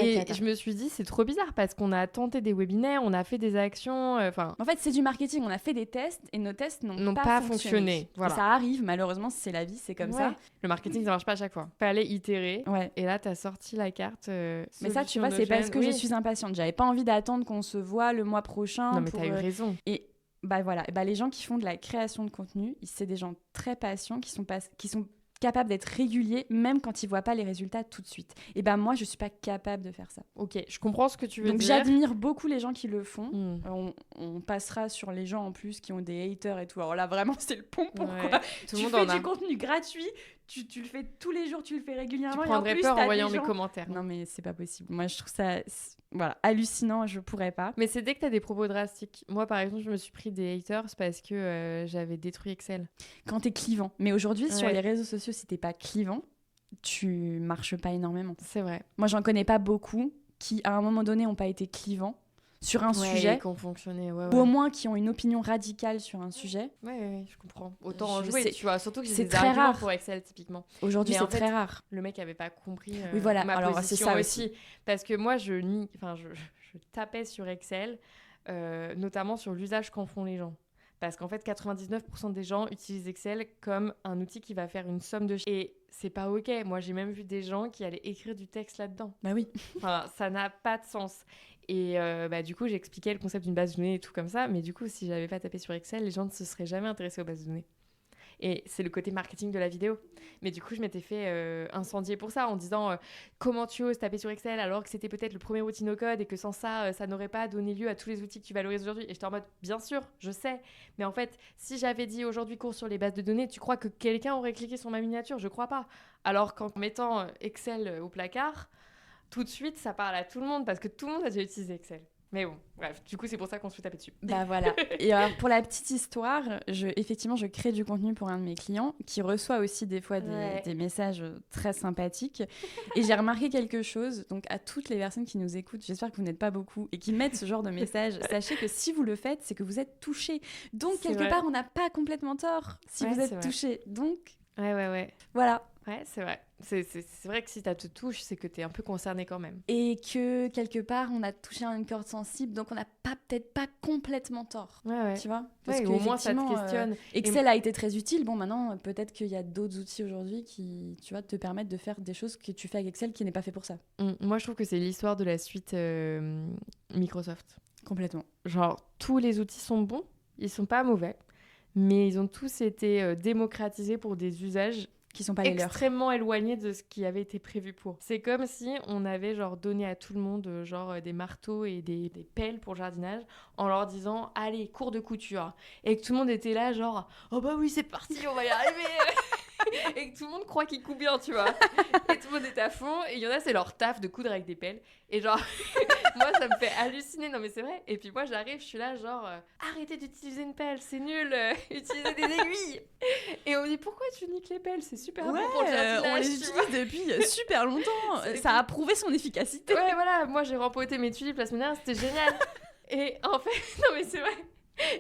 Et je me suis dit, c'est trop bizarre parce qu'on a tenté des webinaires, on a fait des actions, En fait, c'est du marketing. On a fait des tests et nos tests n'ont pas fonctionné. Voilà. Et ça arrive, malheureusement, c'est la vie, c'est comme ça. Le marketing, ça marche pas à chaque fois. Fallait itérer. Ouais. Et là, t'as sorti la carte. Mais ça, tu vois, c'est parce que je suis impatiente. J'avais pas envie d'attendre qu'on se voit le mois prochain. Non, mais t'as eu raison. Et bah voilà, les gens qui font de la création de contenu, c'est des gens très patients qui sont capable d'être régulier même quand ils voient pas les résultats tout de suite. Et ben moi, je suis pas capable de faire ça. Ok, je comprends ce que tu veux Donc dire. j'admire beaucoup les gens qui le font. On passera sur les gens en plus qui ont des haters et tout. Alors là, vraiment, c'est le pompon, quoi. Tout Tu le monde fais en a. du contenu gratuit, tu le fais tous les jours, tu le fais régulièrement. Tu et en prendrais plus, peur en t'as voyant des mes gens- commentaires. Non, mais c'est pas possible. Moi, je trouve ça voilà, hallucinant, je pourrais pas. Mais c'est dès que t'as des propos drastiques. Moi, par exemple, je me suis pris des haters parce que j'avais détruit Excel. Quand t'es clivant. Mais aujourd'hui, sur Ouais. les réseaux sociaux, si t'es pas clivant, tu marches pas énormément. C'est vrai. Moi, j'en connais pas beaucoup qui, à un moment donné, ont pas été clivants sur un sujet, qui ont fonctionné. Ouais, ou au ouais. moins qui ont une opinion radicale sur un sujet. Ouais, je comprends. Autant en Je jouer, sais. tu vois. Surtout que j'ai C'est des très arguments rare. pour Excel, typiquement. Aujourd'hui, Mais c'est en fait, très rare. Le mec avait pas compris Oui, voilà. ma Alors, c'est position ça aussi. Parce que moi, je tapais sur Excel, notamment sur l'usage qu'en font les gens. Parce qu'en fait, 99% des gens utilisent Excel comme un outil qui va faire une somme de chiffres. Et c'est pas OK. Moi, j'ai même vu des gens qui allaient écrire du texte là-dedans. Bah oui. Enfin, ça n'a pas de sens. Et du coup, j'expliquais le concept d'une base de données et tout comme ça. Mais du coup, si j'avais pas tapé sur Excel, les gens ne se seraient jamais intéressés aux bases de données. Et c'est le côté marketing de la vidéo. Mais du coup, je m'étais fait incendier pour ça en disant comment tu oses taper sur Excel alors que c'était peut-être le premier outil no-code et que sans ça, ça n'aurait pas donné lieu à tous les outils que tu valorises aujourd'hui. Et j'étais en mode, bien sûr, je sais. Mais en fait, si j'avais dit aujourd'hui cours sur les bases de données, tu crois que quelqu'un aurait cliqué sur ma miniature? Je crois pas. Alors qu'en mettant Excel au placard, tout de suite, ça parle à tout le monde parce que tout le monde a déjà utilisé Excel. Mais bon, bref, du coup, c'est pour ça qu'on se fait taper dessus. Bah voilà. Et alors, pour la petite histoire, effectivement, je crée du contenu pour un de mes clients qui reçoit aussi des fois des messages très sympathiques. Et j'ai remarqué quelque chose. Donc, à toutes les personnes qui nous écoutent, j'espère que vous n'êtes pas beaucoup et qui mettent ce genre de messages, sachez que si vous le faites, c'est que vous êtes touchés. Donc, C'est quelque vrai. part, on n'a pas complètement tort si vous c'est êtes vrai. touchés. Donc, Ouais. voilà. Ouais, c'est vrai. C'est vrai que si ça te touche, c'est que t'es un peu concerné quand même. Et que quelque part, on a touché à une corde sensible, donc on n'a peut-être pas complètement tort. Ouais. Tu vois? Ouais, au moins, ça te qu'effectivement, questionne. Excel a été très utile. Bon, maintenant, peut-être qu'il y a d'autres outils aujourd'hui qui, tu vois, te permettent de faire des choses que tu fais avec Excel qui n'est pas fait pour ça. Moi, je trouve que c'est l'histoire de la suite Microsoft. Complètement. Genre, tous les outils sont bons, ils sont pas mauvais, mais ils ont tous été démocratisés pour des usages Qui sont pas les leurs. extrêmement éloignés de ce qui avait été prévu pour. C'est comme si on avait genre donné à tout le monde des marteaux et des pelles pour le jardinage en leur disant allez, cours de couture, et que tout le monde était là genre oh bah oui, c'est parti, on va y arriver. Et que tout le monde croit qu'il coupe bien, tu vois. Et tout le monde est à fond. Et il y en a, c'est leur taf de coudre avec des pelles. Et genre, moi, ça me fait halluciner. Non, mais c'est vrai. Et puis moi, j'arrive, je suis là, genre, arrêtez d'utiliser une pelle, c'est nul. Utilisez des aiguilles. Et on me dit, pourquoi tu niques les pelles? C'est super bon pour le jardinage. on les tu vois. utilise depuis super longtemps. C'est Ça a prouvé son efficacité. Ouais, voilà. Moi, j'ai rempoté mes tulipes la semaine dernière, c'était génial. Et en fait, non, mais c'est vrai.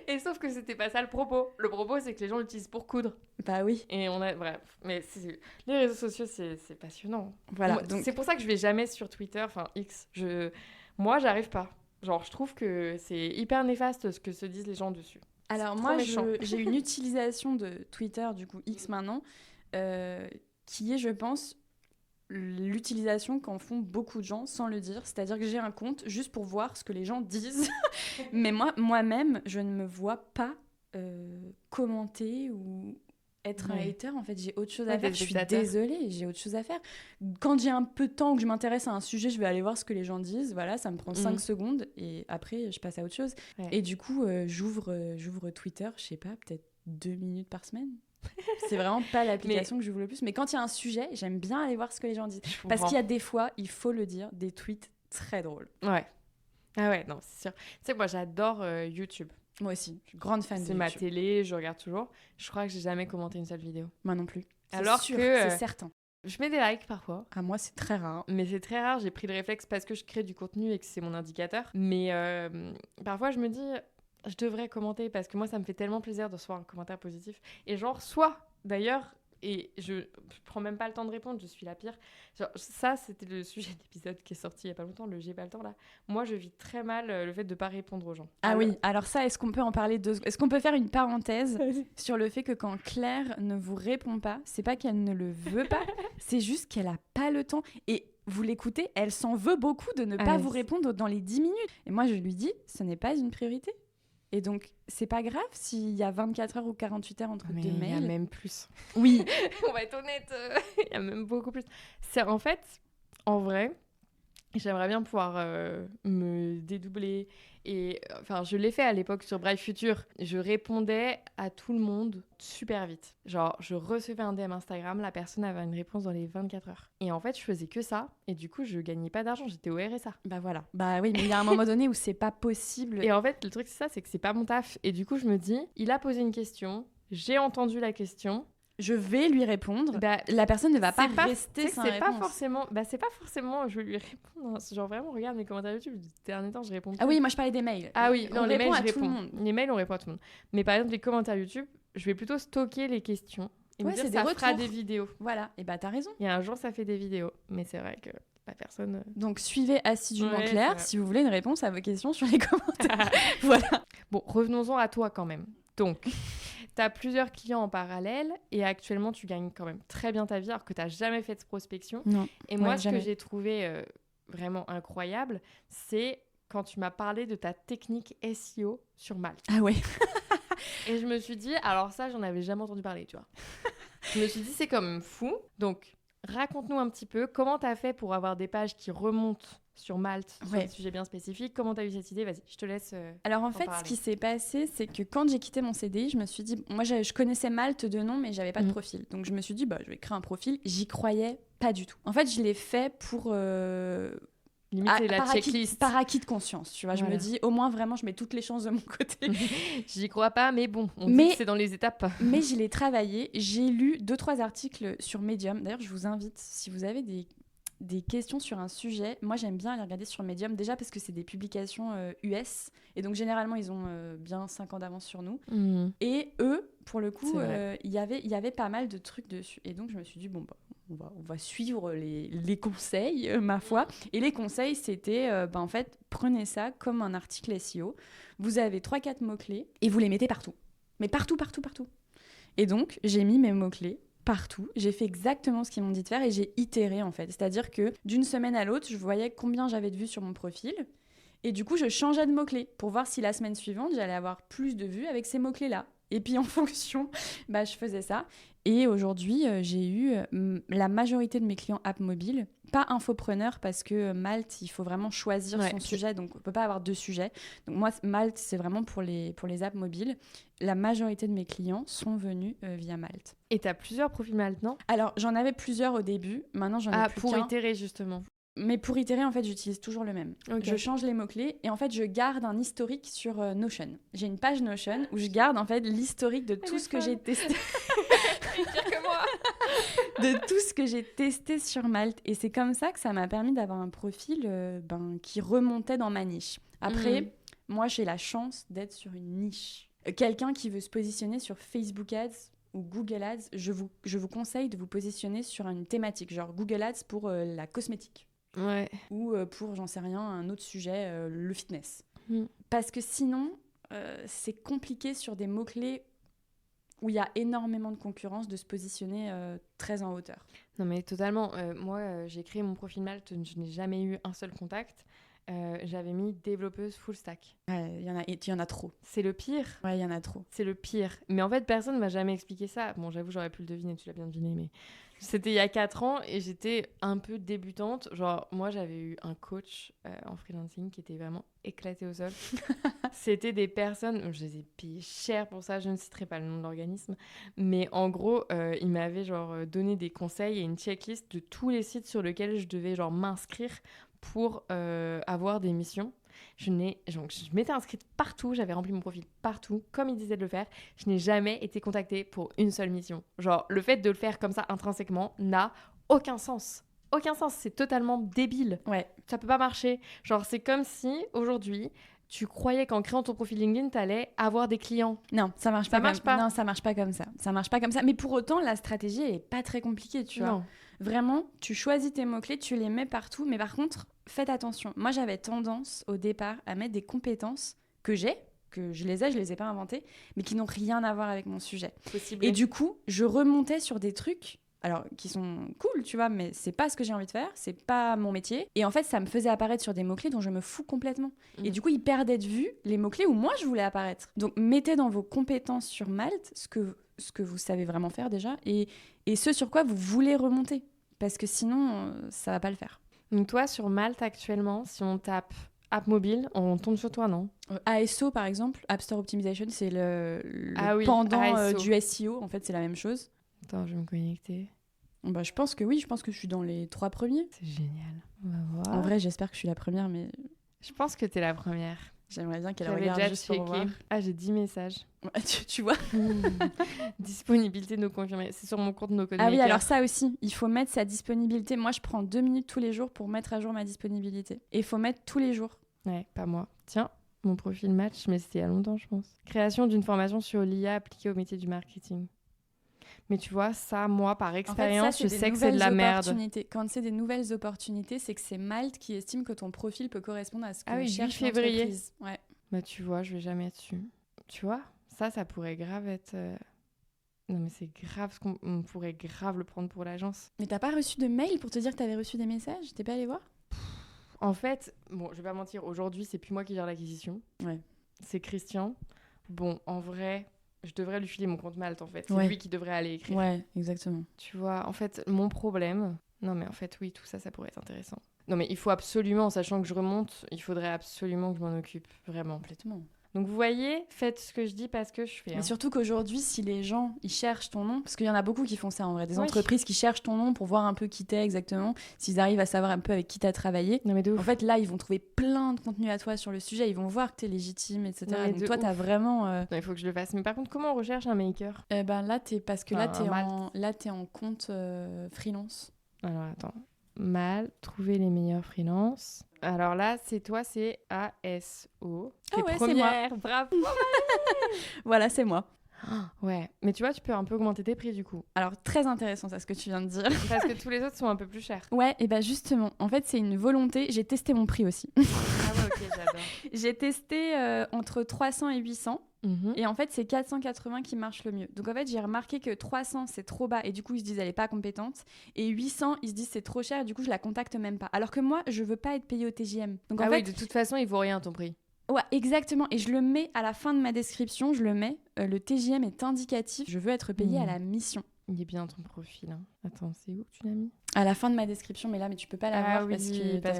Et sauf que c'était pas ça le propos. Le propos, c'est que les gens l'utilisent pour coudre. Bah oui. Et on a. Bref. Mais les réseaux sociaux, c'est passionnant. Voilà. Moi, Donc, c'est pour ça que je vais jamais sur Twitter, enfin X. Moi, j'arrive pas. Genre, je trouve que c'est hyper néfaste ce que se disent les gens dessus. alors c'est moi, trop méchant. j'ai une utilisation de Twitter, du coup X maintenant, qui est, je pense, l'utilisation qu'en font beaucoup de gens sans le dire. C'est-à-dire que j'ai un compte juste pour voir ce que les gens disent. Mais moi-même, je ne me vois pas commenter ou être un Ouais. hater. En fait, j'ai autre chose Ouais, à faire. des Je suis spectateurs. désolée, j'ai autre chose à faire. Quand j'ai un peu de temps, que je m'intéresse à un sujet, je vais aller voir ce que les gens disent. Voilà, ça me prend 5 secondes et après, je passe à autre chose. Ouais. Et du coup, j'ouvre Twitter, je sais pas, peut-être 2 minutes par semaine. C'est vraiment pas l'application que j'ouvre le plus. Mais quand il y a un sujet, j'aime bien aller voir ce que les gens disent. Parce qu'il y a des fois, il faut le dire, des tweets très drôles. Ouais. Ah ouais, non, c'est sûr. Tu sais, moi, j'adore YouTube. Moi aussi, je suis grande fan de C'est ma YouTube. télé, je regarde toujours. Je crois que j'ai jamais commenté une seule vidéo. Moi non plus. C'est Alors sûr, que, c'est certain. Je mets des likes parfois. À moi, c'est très rare. Mais c'est très rare, j'ai pris le réflexe parce que je crée du contenu et que c'est mon indicateur. Mais parfois, je me dis, je devrais commenter parce que moi, ça me fait tellement plaisir de recevoir un commentaire positif. Et j'en reçois d'ailleurs, et je prends même pas le temps de répondre, je suis la pire. Genre, ça, c'était le sujet d'épisode qui est sorti il y a pas longtemps, le J'ai pas le temps là. Moi, je vis très mal le fait de pas répondre aux gens. Ah oui, alors ça, est-ce qu'on peut en parler Est-ce qu'on peut faire une parenthèse sur le fait que quand Claire ne vous répond pas, c'est pas qu'elle ne le veut pas, c'est juste qu'elle a pas le temps. Et vous l'écoutez, elle s'en veut beaucoup de ne pas ouais, vous répondre dans les 10 minutes. Et moi, je lui dis, ce n'est pas une priorité. Et donc, c'est pas grave s'il y a 24 heures ou 48 heures entre deux mails. Il y a même plus. Oui. On va être honnête, il y a même beaucoup plus. C'est en fait, en vrai, j'aimerais bien pouvoir me dédoubler. Et enfin, je l'ai fait à l'époque sur Brave Future. Je répondais à tout le monde super vite. Genre, je recevais un DM Instagram, la personne avait une réponse dans les 24 heures. Et en fait, je faisais que ça. Et du coup, je gagnais pas d'argent, j'étais au RSA. Bah voilà. Bah oui, mais il y a un moment donné où c'est pas possible. Et en fait, le truc, c'est ça, c'est que c'est pas mon taf. Et du coup, je me dis, il a posé une question, j'ai entendu la question. Je vais lui répondre. Bah, la personne ne va pas rester sans c'est réponse. C'est pas forcément je vais lui répondre. Genre vraiment, regarde mes commentaires YouTube, ces derniers temps, je réponds plus. Ah oui, moi je parlais des mails. Ah oui, non, les mails, je tout le réponds. monde. Les mails, on répond à tout le monde. Mais par exemple, les commentaires YouTube, je vais plutôt stocker les questions et me dire ça fera des vidéos. Voilà, et bah t'as raison. Il y a un jour, ça fait des vidéos. Mais c'est vrai que la personne... Donc suivez assidûment Claire si vous voulez une réponse à vos questions sur les commentaires. Voilà. Bon, revenons-en à toi quand même. Donc... Tu as plusieurs clients en parallèle et actuellement, tu gagnes quand même très bien ta vie alors que tu n'as jamais fait de prospection. Non. Et moi, ce que j'ai trouvé vraiment incroyable, c'est quand tu m'as parlé de ta technique SEO sur Malte. Ah ouais. Et je me suis dit, alors ça, j'en avais jamais entendu parler, tu vois. Je me suis dit, c'est quand même fou. Donc, raconte-nous un petit peu comment tu as fait pour avoir des pages qui remontent sur Malte, sur des sujets bien spécifiques. Comment tu as eu cette idée ? Vas-y, je te laisse Alors en fait, parler. Ce qui s'est passé, c'est que quand j'ai quitté mon CDI, je me suis dit... Moi, je connaissais Malte de nom, mais j'avais pas de profil. Donc je me suis dit, je vais créer un profil. J'y croyais pas du tout. En fait, je l'ai fait pour... Limiter la checklist. Par acquis de conscience, tu vois. Voilà. Je me dis, au moins, vraiment, je mets toutes les chances de mon côté. J'y crois pas, mais bon, on dit que c'est dans les étapes. Mais je l'ai travaillé. J'ai lu 2-3 articles sur Medium. D'ailleurs, je vous invite, si vous avez des questions sur un sujet, moi j'aime bien aller regarder sur Medium, déjà parce que c'est des publications US, et donc généralement ils ont bien 5 ans d'avance sur nous, et eux, pour le coup, il y avait pas mal de trucs dessus, et donc je me suis dit, on va suivre les conseils, ma foi, et les conseils c'était, en fait, prenez ça comme un article SEO, vous avez 3-4 mots-clés, et vous les mettez partout, mais partout. Et donc j'ai mis mes mots-clés partout. J'ai fait exactement ce qu'ils m'ont dit de faire et j'ai itéré en fait. C'est-à-dire que d'une semaine à l'autre, je voyais combien j'avais de vues sur mon profil et du coup, je changeais de mots-clés pour voir si la semaine suivante, j'allais avoir plus de vues avec ces mots-clés-là. Et puis en fonction, je faisais ça. Et aujourd'hui, j'ai eu la majorité de mes clients app mobile, pas infopreneur parce que Malte, il faut vraiment choisir son sujet, donc on peut pas avoir 2 sujets. Donc moi, Malte, c'est vraiment pour les apps mobiles. La majorité de mes clients sont venus via Malte. Et tu as plusieurs profils Malte, non ? Alors, j'en avais plusieurs au début, maintenant j'en ai plus pour qu'un. itérer justement. Mais pour itérer, en fait, j'utilise toujours le même. Okay. Je change les mots-clés et en fait, je garde un historique sur Notion. J'ai une page Notion où je garde en fait l'historique de tout ce que j'ai testé. Pire que moi. De tout ce que j'ai testé sur Malte. Et c'est comme ça que ça m'a permis d'avoir un profil qui remontait dans ma niche. Après, moi, j'ai la chance d'être sur une niche. Quelqu'un qui veut se positionner sur Facebook Ads ou Google Ads, je vous conseille de vous positionner sur une thématique, genre Google Ads pour la cosmétique. Ouais. Ou pour, j'en sais rien, un autre sujet, le fitness. Parce que sinon, c'est compliqué sur des mots-clés où il y a énormément de concurrence de se positionner très en hauteur. Non mais totalement. Moi, j'ai créé mon profil Malte, je n'ai jamais eu un seul contact. J'avais mis développeuse full stack. Il y en a trop. C'est le pire. Ouais, il y en a trop. C'est le pire. Mais en fait, personne ne m'a jamais expliqué ça. Bon, j'avoue, j'aurais pu le deviner, tu l'as bien deviné, mais c'était il y a 4 ans et j'étais un peu débutante. Genre, moi, j'avais eu un coach en freelancing qui était vraiment éclaté au sol. C'était des personnes, je les ai payées cher pour ça, je ne citerai pas le nom de l'organisme, mais en gros, il m'avait donné des conseils et une checklist de tous les sites sur lesquels je devais m'inscrire pour avoir des missions. Je m'étais inscrite partout, j'avais rempli mon profil partout, comme il disait de le faire. Je n'ai jamais été contactée pour une seule mission. Genre, le fait de le faire comme ça intrinsèquement n'a aucun sens. Aucun sens, c'est totalement débile. Ouais. Ça peut pas marcher. Genre, c'est comme si, aujourd'hui, tu croyais qu'en créant ton profil LinkedIn, t'allais avoir des clients. Non, ça marche pas. Non, ça marche pas comme ça. Ça marche pas comme ça. Mais pour autant, la stratégie, elle est pas très compliquée, tu vois. Vraiment, tu choisis tes mots-clés, tu les mets partout. Mais par contre, faites attention. Moi, j'avais tendance, au départ, à mettre des compétences que je les ai pas inventées, mais qui n'ont rien à voir avec mon sujet. Possible. Et du coup, je remontais sur des trucs alors qui sont cool, tu vois, mais c'est pas ce que j'ai envie de faire, c'est pas mon métier. Et en fait, ça me faisait apparaître sur des mots-clés dont je me fous complètement. Et du coup, ils perdaient de vue les mots-clés où moi je voulais apparaître. Donc, mettez dans vos compétences sur Malte ce que vous savez vraiment faire déjà et ce sur quoi vous voulez remonter. Parce que sinon, ça va pas le faire. Donc toi, sur Malte actuellement, si on tape app mobile, on tombe sur toi, non? ASO, par exemple, App Store Optimization, c'est le oui, pendant ASO. du SEO. En fait, c'est la même chose. Attends, je vais me connecter. Bah, je pense que oui, je pense que je suis dans les 3 premiers. C'est génial. On va voir. En vrai, j'espère que je suis la première, mais Je pense que t'es la première. j'aimerais bien qu'elle J'avais regarde déjà juste pour checké. voir. Ah, j'ai 10 messages. Tu vois. Disponibilité non confirmée. C'est sur mon compte no code Ah oui, maker. alors ça aussi, il faut mettre sa disponibilité. Moi, je prends 2 minutes tous les jours pour mettre à jour ma disponibilité. Et il faut mettre tous les jours. Ouais, pas moi. Tiens, mon profil match, mais c'était il y a longtemps, je pense. Création d'une formation sur l'IA appliquée au métier du marketing. Mais tu vois, ça, moi, par expérience, je sais que c'est de la merde. Quand c'est des nouvelles opportunités, c'est que c'est Malte qui estime que ton profil peut correspondre à ce que Ah oui, cherche 8 février. l'entreprise. Ouais. Bah tu vois, je vais jamais être dessus. Tu vois, ça pourrait grave être... Non mais c'est grave, on pourrait grave le prendre pour l'agence. Mais t'as pas reçu de mail pour te dire que t'avais reçu des messages? T'es pas allé voir? En fait, bon, je vais pas mentir, aujourd'hui, c'est plus moi qui gère l'acquisition. Ouais. C'est Christian. Bon, en vrai, je devrais lui filer mon compte Malte, en fait. C'est Ouais. lui qui devrait aller écrire. Ouais, exactement. Tu vois, en fait, mon problème... Non mais en fait, oui, tout ça, ça pourrait être intéressant. Non mais il faut absolument, en sachant que je remonte, il faudrait absolument que je m'en occupe, vraiment. Complètement. Donc vous voyez, faites ce que je dis parce que je fais. Mais surtout qu'aujourd'hui, si les gens ils cherchent ton nom, parce qu'il y en a beaucoup qui font ça en vrai, des Oui. entreprises qui cherchent ton nom pour voir un peu qui t'es exactement, s'ils arrivent à savoir un peu avec qui t'as travaillé. Non mais de ouf. En fait, là, ils vont trouver plein de contenu à toi sur le sujet, ils vont voir que t'es légitime, etc. Non, mais Donc de toi, t'as ouf. vraiment. Non, il faut que je le fasse. Mais par contre, comment on recherche un maker? Ben là, parce que là, Malte. t'es en compte freelance. Alors attends. Mal, trouver les meilleurs freelances. Alors là, c'est toi, c'est ASO. Ah T'es ouais, c'est première, bravo. Voilà, c'est moi. Ouais, mais tu vois, tu peux un peu augmenter tes prix du coup. Alors, très intéressant ça, ce que tu viens de dire. Parce que tous les autres sont un peu plus chers. Ouais, et ben justement, en fait, c'est une volonté. J'ai testé mon prix aussi. Ah ouais, ok, j'adore. J'ai testé entre 300 et 800. Mhm. Et en fait, c'est 480 qui marche le mieux. Donc en fait, j'ai remarqué que 300, c'est trop bas. Et du coup, ils se disent, elle est pas compétente. Et 800, ils se disent, c'est trop cher. Et du coup, je la contacte même pas. Alors que moi, je veux pas être payée au TJM. Donc en Ah fait, oui, de toute façon, il vaut rien ton prix. ouais, exactement. Et je le mets à la fin de ma description. Je le mets. Le TJM est indicatif. Je veux être payée à la mission. Il est bien ton profil. Hein. Attends, c'est où que tu l'as mis? À la fin de ma description. Mais là, mais tu peux pas la voir oui, parce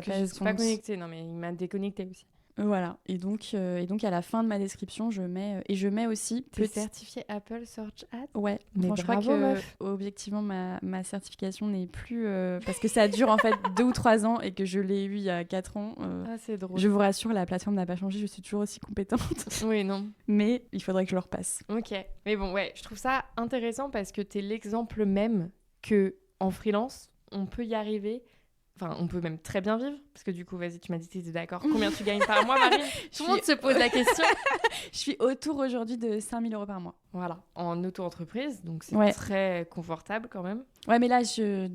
que je suis pas compte. connectée. Non, mais il m'a déconnectée aussi. Voilà. Et donc à la fin de ma description, je mets aussi... T'es certifié Apple Search Ads? Ouais, mais bon, je crois bravo, que meuf. objectivement ma certification n'est plus parce que ça dure en fait 2 ou 3 ans et que je l'ai eu il y a 4 ans. Ah, c'est drôle. Je vous rassure, la plateforme n'a pas changé, je suis toujours aussi compétente, Oui, non. mais il faudrait que je le repasse. Ok. Mais bon, ouais, je trouve ça intéressant parce que t'es l'exemple même que en freelance, on peut y arriver. Enfin, on peut même très bien vivre. Parce que du coup, vas-y, tu m'as dit que t'étais d'accord. Combien tu gagnes par mois, Marine? Tout le monde se pose la question. Je suis autour aujourd'hui de 5 000 € par mois. Voilà, en auto-entreprise. Donc, c'est Ouais. très confortable quand même. Ouais, mais là,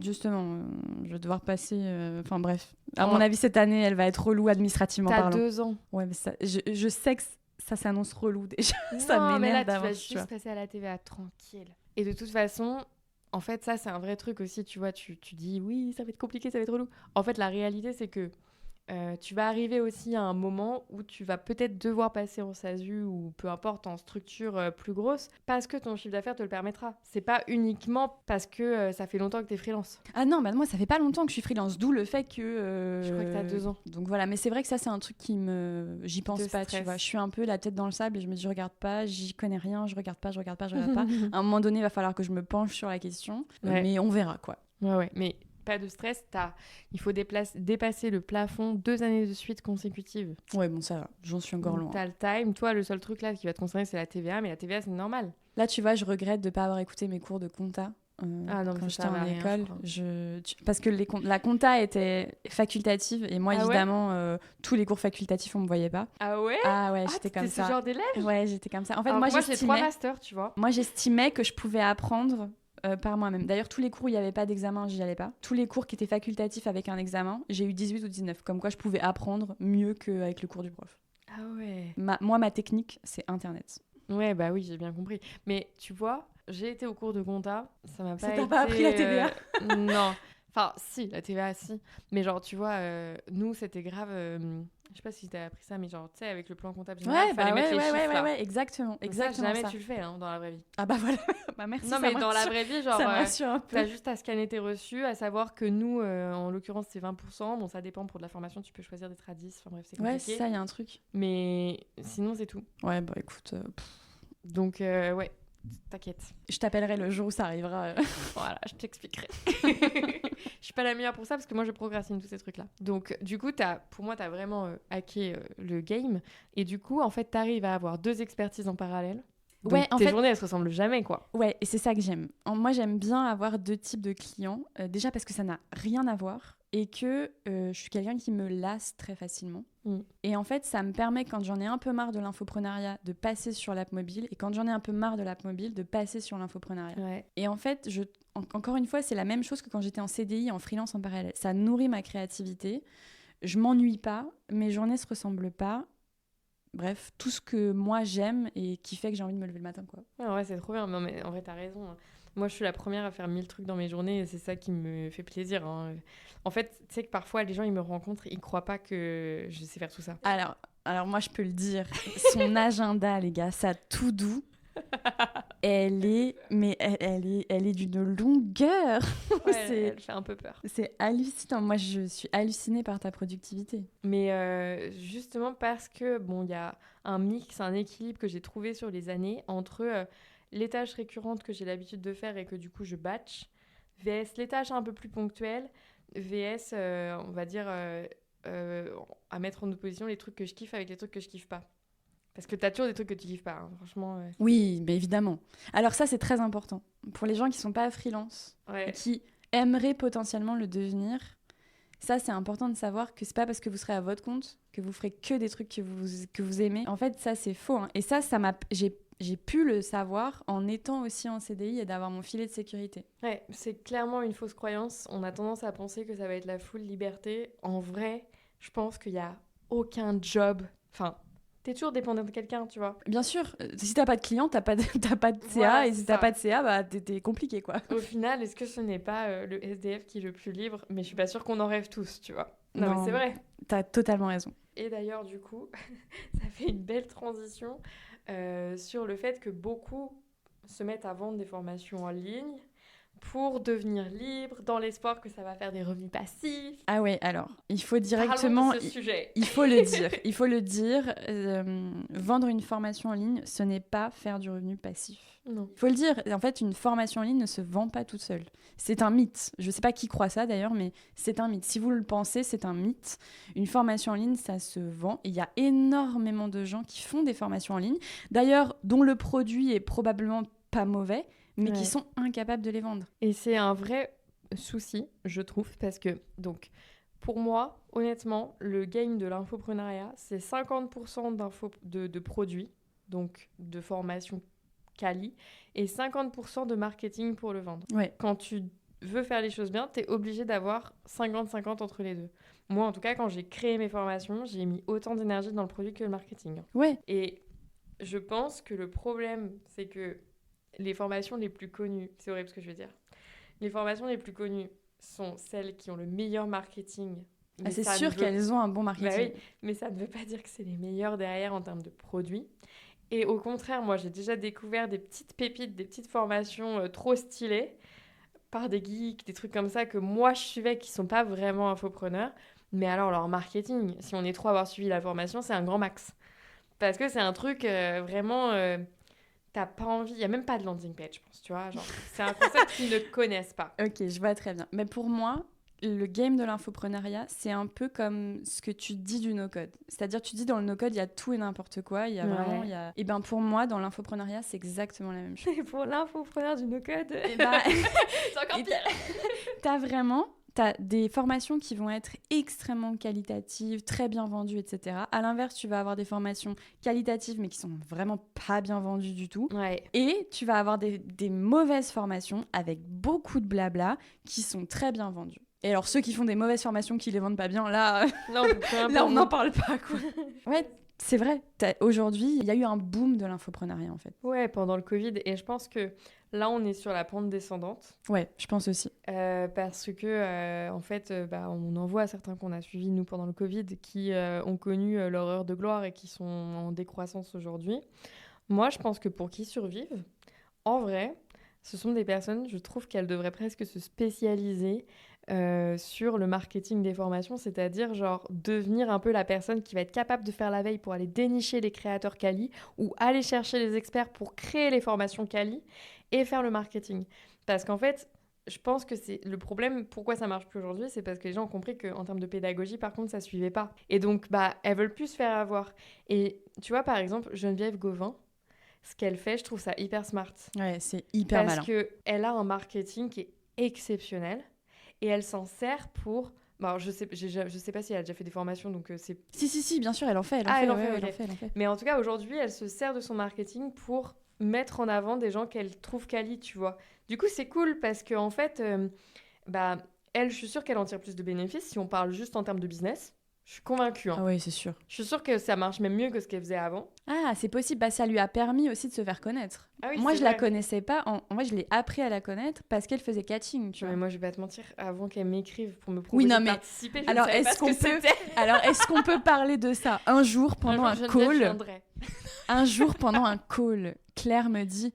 justement, je vais devoir passer... Enfin bref, à Oh. mon avis, cette année, elle va être relou administrativement T'as parlant. 2 ans. Ouais, mais ça, je sais que ça s'annonce relou déjà. Non, mais là, m'énerve tu vas d'avance, tu vois. juste passer à la TVA tranquille. Et de toute façon, en fait, ça, c'est un vrai truc aussi. Tu vois, tu dis, oui, ça va être compliqué, ça va être relou. En fait, la réalité, c'est que tu vas arriver aussi à un moment où tu vas peut-être devoir passer en SASU ou peu importe, en structure plus grosse, parce que ton chiffre d'affaires te le permettra. C'est pas uniquement parce que ça fait longtemps que t'es freelance. Ah non, bah moi ça fait pas longtemps que je suis freelance, d'où le fait que... Je crois que t'as 2 ans. Donc voilà, mais c'est vrai que ça c'est un truc qui me... J'y pense Te pas, tu stresse. vois. Je suis un peu la tête dans le sable et je me dis je regarde pas, j'y connais rien, je regarde pas. À un moment donné, il va falloir que je me penche sur la question, Ouais. mais on verra quoi. Ouais, mais pas de stress, il faut dépasser le plafond 2 années de suite consécutives. Ouais, bon ça va, j'en suis encore Donc, loin. t'as le time. Toi, le seul truc là qui va te concerner, c'est la TVA, mais la TVA, c'est normal. Là tu vois, je regrette de pas avoir écouté mes cours de compta. Ah non, mais quand ça j'étais servait à en rien, école, je crois. parce que la compta était facultative et moi Ah ouais évidemment tous les cours facultatifs on me voyait pas. Ah ouais? Ah ouais, Ah, j'étais t'étais comme ce ça. genre d'élève? Ouais, j'étais comme ça. En fait, Alors, moi j'ai 3 j'estimais masters, tu vois. Moi, j'estimais que je pouvais apprendre par moi-même. D'ailleurs, tous les cours où il n'y avait pas d'examen, j'y allais pas. Tous les cours qui étaient facultatifs avec un examen, j'ai eu 18 ou 19. Comme quoi, je pouvais apprendre mieux qu'avec le cours du prof. Ah ouais. Moi, ma technique, c'est Internet. Ouais, bah oui, j'ai bien compris. Mais tu vois, j'ai été au cours de compta, ça m'a pas Ça été... t'a pas appris la TVA? Non. Enfin, si, la TVA, si. Mais genre, tu vois, nous, c'était grave... je sais pas si t'as appris ça, mais genre, tu sais, avec le plan comptable général, Ouais, fallait mettre les chiffres, là. ouais, exactement. Donc Exactement ça, jamais ça. tu le fais hein, dans la vraie vie. Ah bah voilà, bah merci. Non, mais dans la vraie vie, genre, ça me rassure un peu. t'as juste à scanner tes reçus, à savoir que nous, en l'occurrence, c'est 20%. Bon, ça dépend pour de la formation, tu peux choisir d'être à 10. Enfin bref, c'est compliqué. Ouais, c'est ça, il y a un truc. Mais sinon, c'est tout. Ouais, bah écoute, Donc, ouais, t'inquiète. je t'appellerai le jour où ça arrivera. Voilà, je t'expliquerai. Je suis pas la meilleure pour ça parce que moi je procrastine tous ces trucs-là. Donc du coup, pour moi, t'as vraiment hacké le game. Et du coup, en fait, t'arrives à avoir 2 expertises en parallèle. Donc, Ouais, en tes fait- journées, elles se ressemblent jamais, quoi. Ouais, et c'est ça que j'aime. Moi, j'aime bien avoir 2 types de clients. Déjà parce que ça n'a rien à voir et que je suis quelqu'un qui me lasse très facilement. Mm. Et en fait, ça me permet, quand j'en ai un peu marre de l'infoprenariat, de passer sur l'app mobile. Et quand j'en ai un peu marre de l'app mobile, de passer sur l'infoprenariat. Ouais. Et en fait, encore une fois, c'est la même chose que quand j'étais en CDI, en freelance en parallèle. Ça nourrit ma créativité. Je m'ennuie pas. Mes journées se ressemblent pas. Bref, tout ce que moi j'aime et qui fait que j'ai envie de me lever le matin, quoi. Ouais, c'est trop bien. Non, mais en vrai, t'as raison. Moi, je suis la première à faire 1000 trucs dans mes journées et c'est ça qui me fait plaisir. Hein. En fait, tu sais que parfois, les gens, ils me rencontrent, ils croient pas que je sais faire tout ça. Alors moi, je peux le dire. Son agenda, les gars, sa to-do, elle est d'une longueur. Ouais, C'est- elle fait un peu peur. C'est hallucinant. Moi, je suis hallucinée par ta productivité. Mais justement parce que, bon, il y a un mix, un équilibre que j'ai trouvé sur les années entre les tâches récurrentes que j'ai l'habitude de faire et que du coup je batch, VS les tâches un peu plus ponctuelles, VS, on va dire, à mettre en opposition les trucs que je kiffe avec les trucs que je kiffe pas. Parce que t'as toujours des trucs que tu kiffes pas, hein, franchement. Oui, mais évidemment. Alors ça, c'est très important. Pour les gens qui sont pas freelance et Ouais. qui aimeraient potentiellement le devenir, ça, c'est important de savoir que c'est pas parce que vous serez à votre compte que vous ferez que des trucs que vous aimez. En fait, ça, c'est faux. Hein. Et ça j'ai pu le savoir en étant aussi en CDI et d'avoir mon filet de sécurité. Ouais, c'est clairement une fausse croyance. On a tendance à penser que ça va être la full liberté. En vrai, je pense qu'il y a aucun job. Enfin, t'es toujours dépendant de quelqu'un, tu vois. Bien sûr, si t'as pas de client, t'as pas de CA, Voilà, et c'est si t'as ça. pas de CA, bah t'es compliqué, quoi. Au final, est-ce que ce n'est pas le SDF qui est le plus libre? Mais je suis pas sûre qu'on en rêve tous, tu vois. Non, Non. mais c'est vrai. T'as totalement raison. Et d'ailleurs, du coup, ça fait une belle transition sur le fait que beaucoup se mettent à vendre des formations en ligne pour devenir libre, dans l'espoir que ça va faire des revenus passifs. Ah ouais, alors, il faut directement... Parlons de ce sujet. Il faut le dire, il faut le dire. Vendre une formation en ligne, ce n'est pas faire du revenu passif. Non. Il faut le dire. En fait, une formation en ligne ne se vend pas toute seule. C'est un mythe. Je ne sais pas qui croit ça d'ailleurs, mais c'est un mythe. Si vous le pensez, c'est un mythe. Une formation en ligne, ça se vend. Et il y a énormément de gens qui font des formations en ligne, d'ailleurs, dont le produit est probablement pas mauvais, mais qui Ouais. sont incapables de les vendre. Et c'est un vrai souci, je trouve, parce que, donc, pour moi, honnêtement, le game de l'infoprenariat, c'est 50% de produits, donc de formation quali, et 50% de marketing pour le vendre. Ouais. Quand tu veux faire les choses bien, tu es obligé d'avoir 50-50 entre les deux. Moi, en tout cas, quand j'ai créé mes formations, j'ai mis autant d'énergie dans le produit que le marketing. Ouais. Et je pense que le problème, c'est que les formations les plus connues, c'est horrible ce que je veux dire, les formations les plus connues sont celles qui ont le meilleur marketing. Ah, mais c'est ça sûr ne veut- qu'elles ont un bon marketing. Bah oui, mais ça ne veut pas dire que c'est les meilleurs derrière en termes de produits. Et au contraire, moi, j'ai déjà découvert des petites pépites, des petites formations trop stylées par des geeks, des trucs comme ça que moi, je suivais qui sont pas vraiment infopreneurs. Mais alors, leur marketing, si on est trop à avoir suivi la formation, c'est un grand max. Parce que c'est un truc vraiment... t'as pas envie... Il y a même pas de landing page, je pense, tu vois. Genre, c'est un concept qu'ils ne connaissent pas. Ok, je vois très bien. Mais pour moi, le game de l'infoprenariat, c'est un peu comme ce que tu dis du no-code. C'est-à-dire, tu dis dans le no-code, il y a tout et n'importe quoi. Il y a vraiment... Ouais. Et ben pour moi, dans l'infoprenariat, c'est exactement la même chose. Et pour l'infopreneur du no-code, Et ben, c'est encore et pire. t'as des formations qui vont être extrêmement qualitatives, très bien vendues, etc. À l'inverse, tu vas avoir des formations qualitatives, mais qui sont vraiment pas bien vendues du tout. Ouais. Et tu vas avoir des mauvaises formations avec beaucoup de blabla qui sont très bien vendues. Et alors, ceux qui font des mauvaises formations qui les vendent pas bien, là, Là, on peut plus rien là on pour n'en nous. parle pas, quoi. Ouais, C'est vrai, aujourd'hui, il y a eu un boom de l'infoprenariat en fait. Ouais, pendant le Covid. Et je pense que là, on est sur la pente descendante. Ouais, je pense aussi. Parce que, en fait, on en voit certains qu'on a suivis, nous, pendant le Covid, qui ont connu leur heure de gloire et qui sont en décroissance aujourd'hui. Moi, je pense que pour qu'ils survivent, en vrai, ce sont des personnes, je trouve qu'elles devraient presque se spécialiser sur le marketing des formations, c'est-à-dire genre devenir un peu la personne qui va être capable de faire la veille pour aller dénicher les créateurs quali ou aller chercher les experts pour créer les formations quali et faire le marketing. Parce qu'en fait, je pense que c'est le problème, pourquoi ça marche plus aujourd'hui, c'est parce que les gens ont compris qu'en termes de pédagogie, par contre, ça suivait pas. Et donc, elles veulent plus se faire avoir. Et tu vois, par exemple, Geneviève Gauvin, ce qu'elle fait, je trouve ça hyper smart. Ouais, c'est hyper malin. Parce qu'elle a un marketing qui est exceptionnel et elle s'en sert pour... Bon, je sais pas si elle a déjà fait des formations, donc c'est... Si, bien sûr, elle en fait. Elle en fait. Mais en tout cas, aujourd'hui, elle se sert de son marketing pour mettre en avant des gens qu'elle trouve quali, tu vois. Du coup, c'est cool parce qu'en fait, elle, je suis sûre qu'elle en tire plus de bénéfices si on parle juste en termes de business. Je suis convaincue. Ah oui, c'est sûr. Je suis sûre que ça marche même mieux que ce qu'elle faisait avant. Ah, c'est possible. Ça lui a permis aussi de se faire connaître. Ah oui, moi, je la connaissais pas. Moi, je l'ai appris à la connaître parce qu'elle faisait catching, tu vois. Mais moi, je vais pas te mentir. Avant qu'elle m'écrive pour me proposer de participer, je ne savais pas ce que c'était. Alors, est-ce qu'on peut parler de ça un jour pendant un call? Un jour pendant un call, Claire me dit...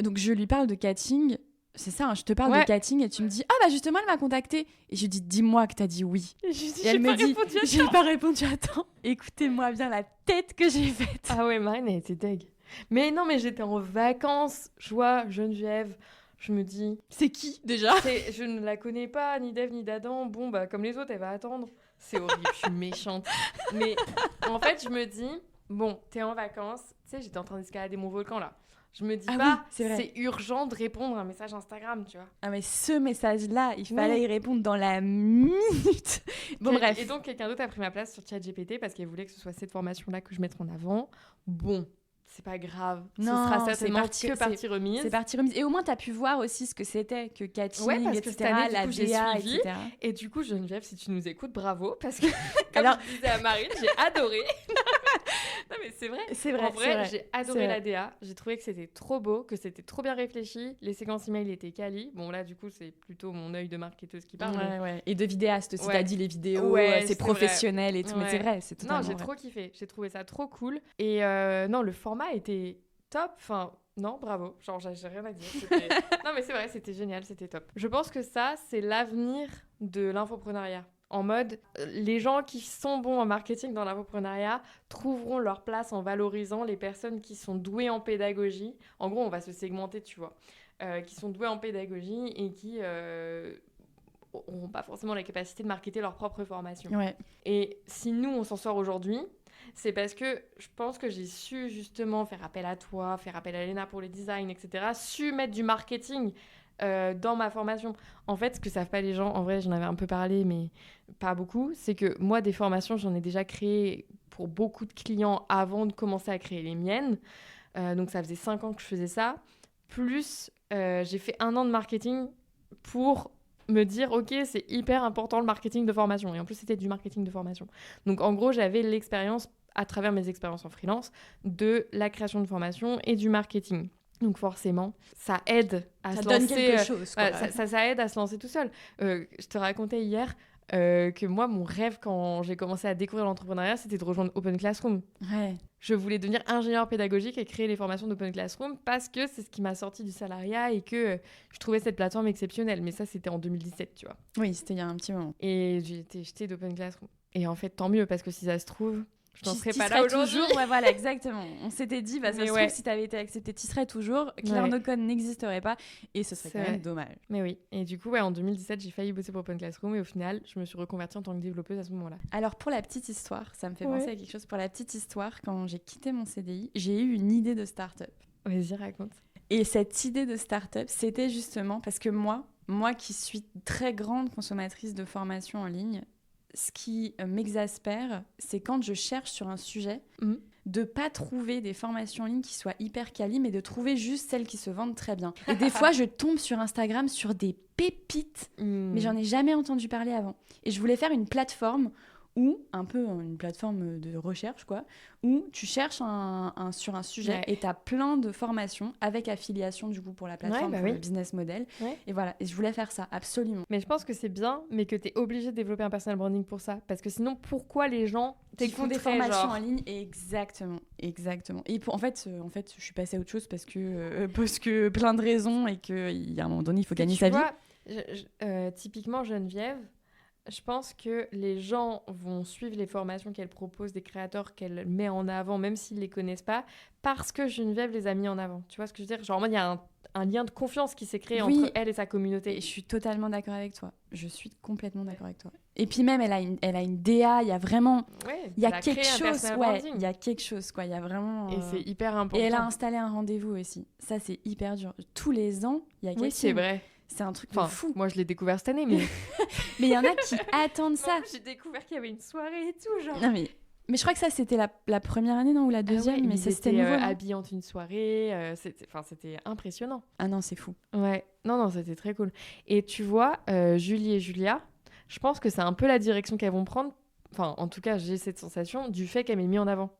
donc, je lui parle de catching... C'est ça, je te parle de catching et tu me dis « Ah justement, elle m'a contactée !» Et je dis « Dis-moi que t'as dit oui !» Et elle me dit « J'ai pas répondu à temps !» Écoutez-moi bien la tête que j'ai faite. Ah ouais, Marine, elle était deg. Mais non, mais j'étais en vacances, je vois Geneviève, je me dis... C'est qui, déjà ? Je ne la connais pas, ni d'Ève, ni d'Adam. Bon, comme les autres, elle va attendre. C'est horrible, je suis méchante. Mais en fait, je me dis... Bon, t'es en vacances, tu sais, j'étais en train d'escalader mon volcan, là. Je me dis c'est urgent de répondre à un message Instagram, tu vois. Ah mais ce message-là, il fallait y répondre dans la minute. Bon bref. Et donc quelqu'un d'autre a pris ma place sur ChatGPT parce qu'elle voulait que ce soit cette formation-là que je mette en avant. Bon, c'est pas grave. Non, ce sera certainement que partie remise. C'est partie remise. Et au moins, t'as pu voir aussi ce que c'était que catching, parce etc. Que cette année, la DA, etc. Et du coup, Geneviève, si tu nous écoutes, bravo. Parce que, comme je disais à Marine, j'ai adoré. Non, mais c'est vrai. C'est vrai. En vrai, j'ai adoré la DA. J'ai trouvé que c'était trop beau, que c'était trop bien réfléchi. Les séquences email étaient quali. Bon, là, du coup, c'est plutôt mon œil de marketeuse qui parle. Ouais. Et de vidéaste aussi. T'as dit les vidéos, c'est professionnel et tout. Mais c'est vrai, c'est totalement vrai. Non, j'ai trop kiffé. J'ai trouvé ça trop cool. Et non, le format était top. Enfin, non, bravo. Genre, j'ai rien à dire. Non, mais c'est vrai, c'était génial, c'était top. Je pense que ça, c'est l'avenir de l'infoprenariat. En mode, les gens qui sont bons en marketing dans l'infoprenariat trouveront leur place en valorisant les personnes qui sont douées en pédagogie. En gros, on va se segmenter, tu vois. Qui sont douées en pédagogie et qui n'auront pas forcément la capacité de marketer leur propre formation. Ouais. Et si nous, on s'en sort aujourd'hui, c'est parce que je pense que j'ai su justement faire appel à toi, faire appel à Léna pour les designs, etc. Su mettre du marketing dans ma formation. En fait, ce que savent pas les gens, en vrai, j'en avais un peu parlé, mais pas beaucoup, c'est que moi, des formations, j'en ai déjà créé pour beaucoup de clients avant de commencer à créer les miennes. Donc, ça faisait 5 ans que je faisais ça. Plus, j'ai fait 1 an de marketing pour me dire, OK, c'est hyper important le marketing de formation. Et en plus, c'était du marketing de formation. Donc, en gros, j'avais l'expérience, à travers mes expériences en freelance, de la création de formation et du marketing. Donc forcément, ça aide à se lancer. Ça donne quelque chose. Quoi. Ça aide à se lancer tout seul. Je te racontais hier que moi, mon rêve quand j'ai commencé à découvrir l'entrepreneuriat, c'était de rejoindre Open Classroom. Ouais. Je voulais devenir ingénieur pédagogique et créer les formations d'Open Classroom parce que c'est ce qui m'a sorti du salariat et que je trouvais cette plateforme exceptionnelle. Mais ça, c'était en 2017, tu vois. Oui, c'était il y a un petit moment. Et j'ai été jetée d'Open Classroom. Et en fait, tant mieux parce que si ça se trouve... Je n'en serais pas là aujourd'hui. Ouais, voilà, exactement. On s'était dit, ça se trouve, si tu avais été acceptée, tu serais toujours. Claire Nocon n'existerait pas et ce serait quand même dommage. Mais oui. Et du coup, en 2017, j'ai failli bosser pour Open Classroom et au final, je me suis reconvertie en tant que développeuse à ce moment-là. Alors, pour la petite histoire, ça me fait penser à quelque chose. Pour la petite histoire, quand j'ai quitté mon CDI, j'ai eu une idée de start-up. Vas-y, raconte. Et cette idée de start-up, c'était justement parce que moi qui suis très grande consommatrice de formation en ligne, ce qui m'exaspère, c'est quand je cherche sur un sujet, de pas trouver des formations en ligne qui soient hyper quali, mais de trouver juste celles qui se vendent très bien. Et des fois, je tombe sur Instagram sur des pépites, mais j'en ai jamais entendu parler avant. Et je voulais faire une plateforme ou un peu une plateforme de recherche, quoi, où tu cherches sur un sujet et tu as plein de formations avec affiliation, du coup, pour la plateforme, pour le business model. Ouais. Et voilà, et je voulais faire ça, absolument. Mais je pense que c'est bien, mais que tu es obligé de développer un personal branding pour ça. Parce que sinon, pourquoi les gens font des formations en ligne? Exactement. Et en fait, je suis passée à autre chose parce que plein de raisons et qu'il y a un moment donné, il faut gagner sa vie. Typiquement, Geneviève, je pense que les gens vont suivre les formations qu'elle propose, des créateurs qu'elle met en avant, même s'ils ne les connaissent pas, parce que Geneviève les a mis en avant. Tu vois ce que je veux dire? Genre, en mode, il y a un lien de confiance qui s'est créé entre elle et sa communauté. Et je suis totalement d'accord avec toi. Je suis complètement d'accord avec toi. Et puis même, elle a une DA, il y a vraiment... il y a quelque chose. Il y a quelque chose, quoi. Il y a vraiment... Et c'est hyper important. Et elle a installé un rendez-vous aussi. Ça, c'est hyper dur. Tous les ans, il y a quelque chose. Oui, c'est vrai. C'est un truc de fou. Moi, je l'ai découvert cette année, mais... mais il y en a qui attendent ça. J'ai découvert qu'il y avait une soirée et tout, genre. Non, mais je crois que ça, c'était la première année, non? Ou la deuxième, mais c'était nouveau. Habillés une soirée, c'était impressionnant. Ah non, c'est fou. Ouais, non, c'était très cool. Et tu vois, Julie et Julia, je pense que c'est un peu la direction qu'elles vont prendre. Enfin, en tout cas, j'ai cette sensation du fait qu'elles m'aient mis en avant.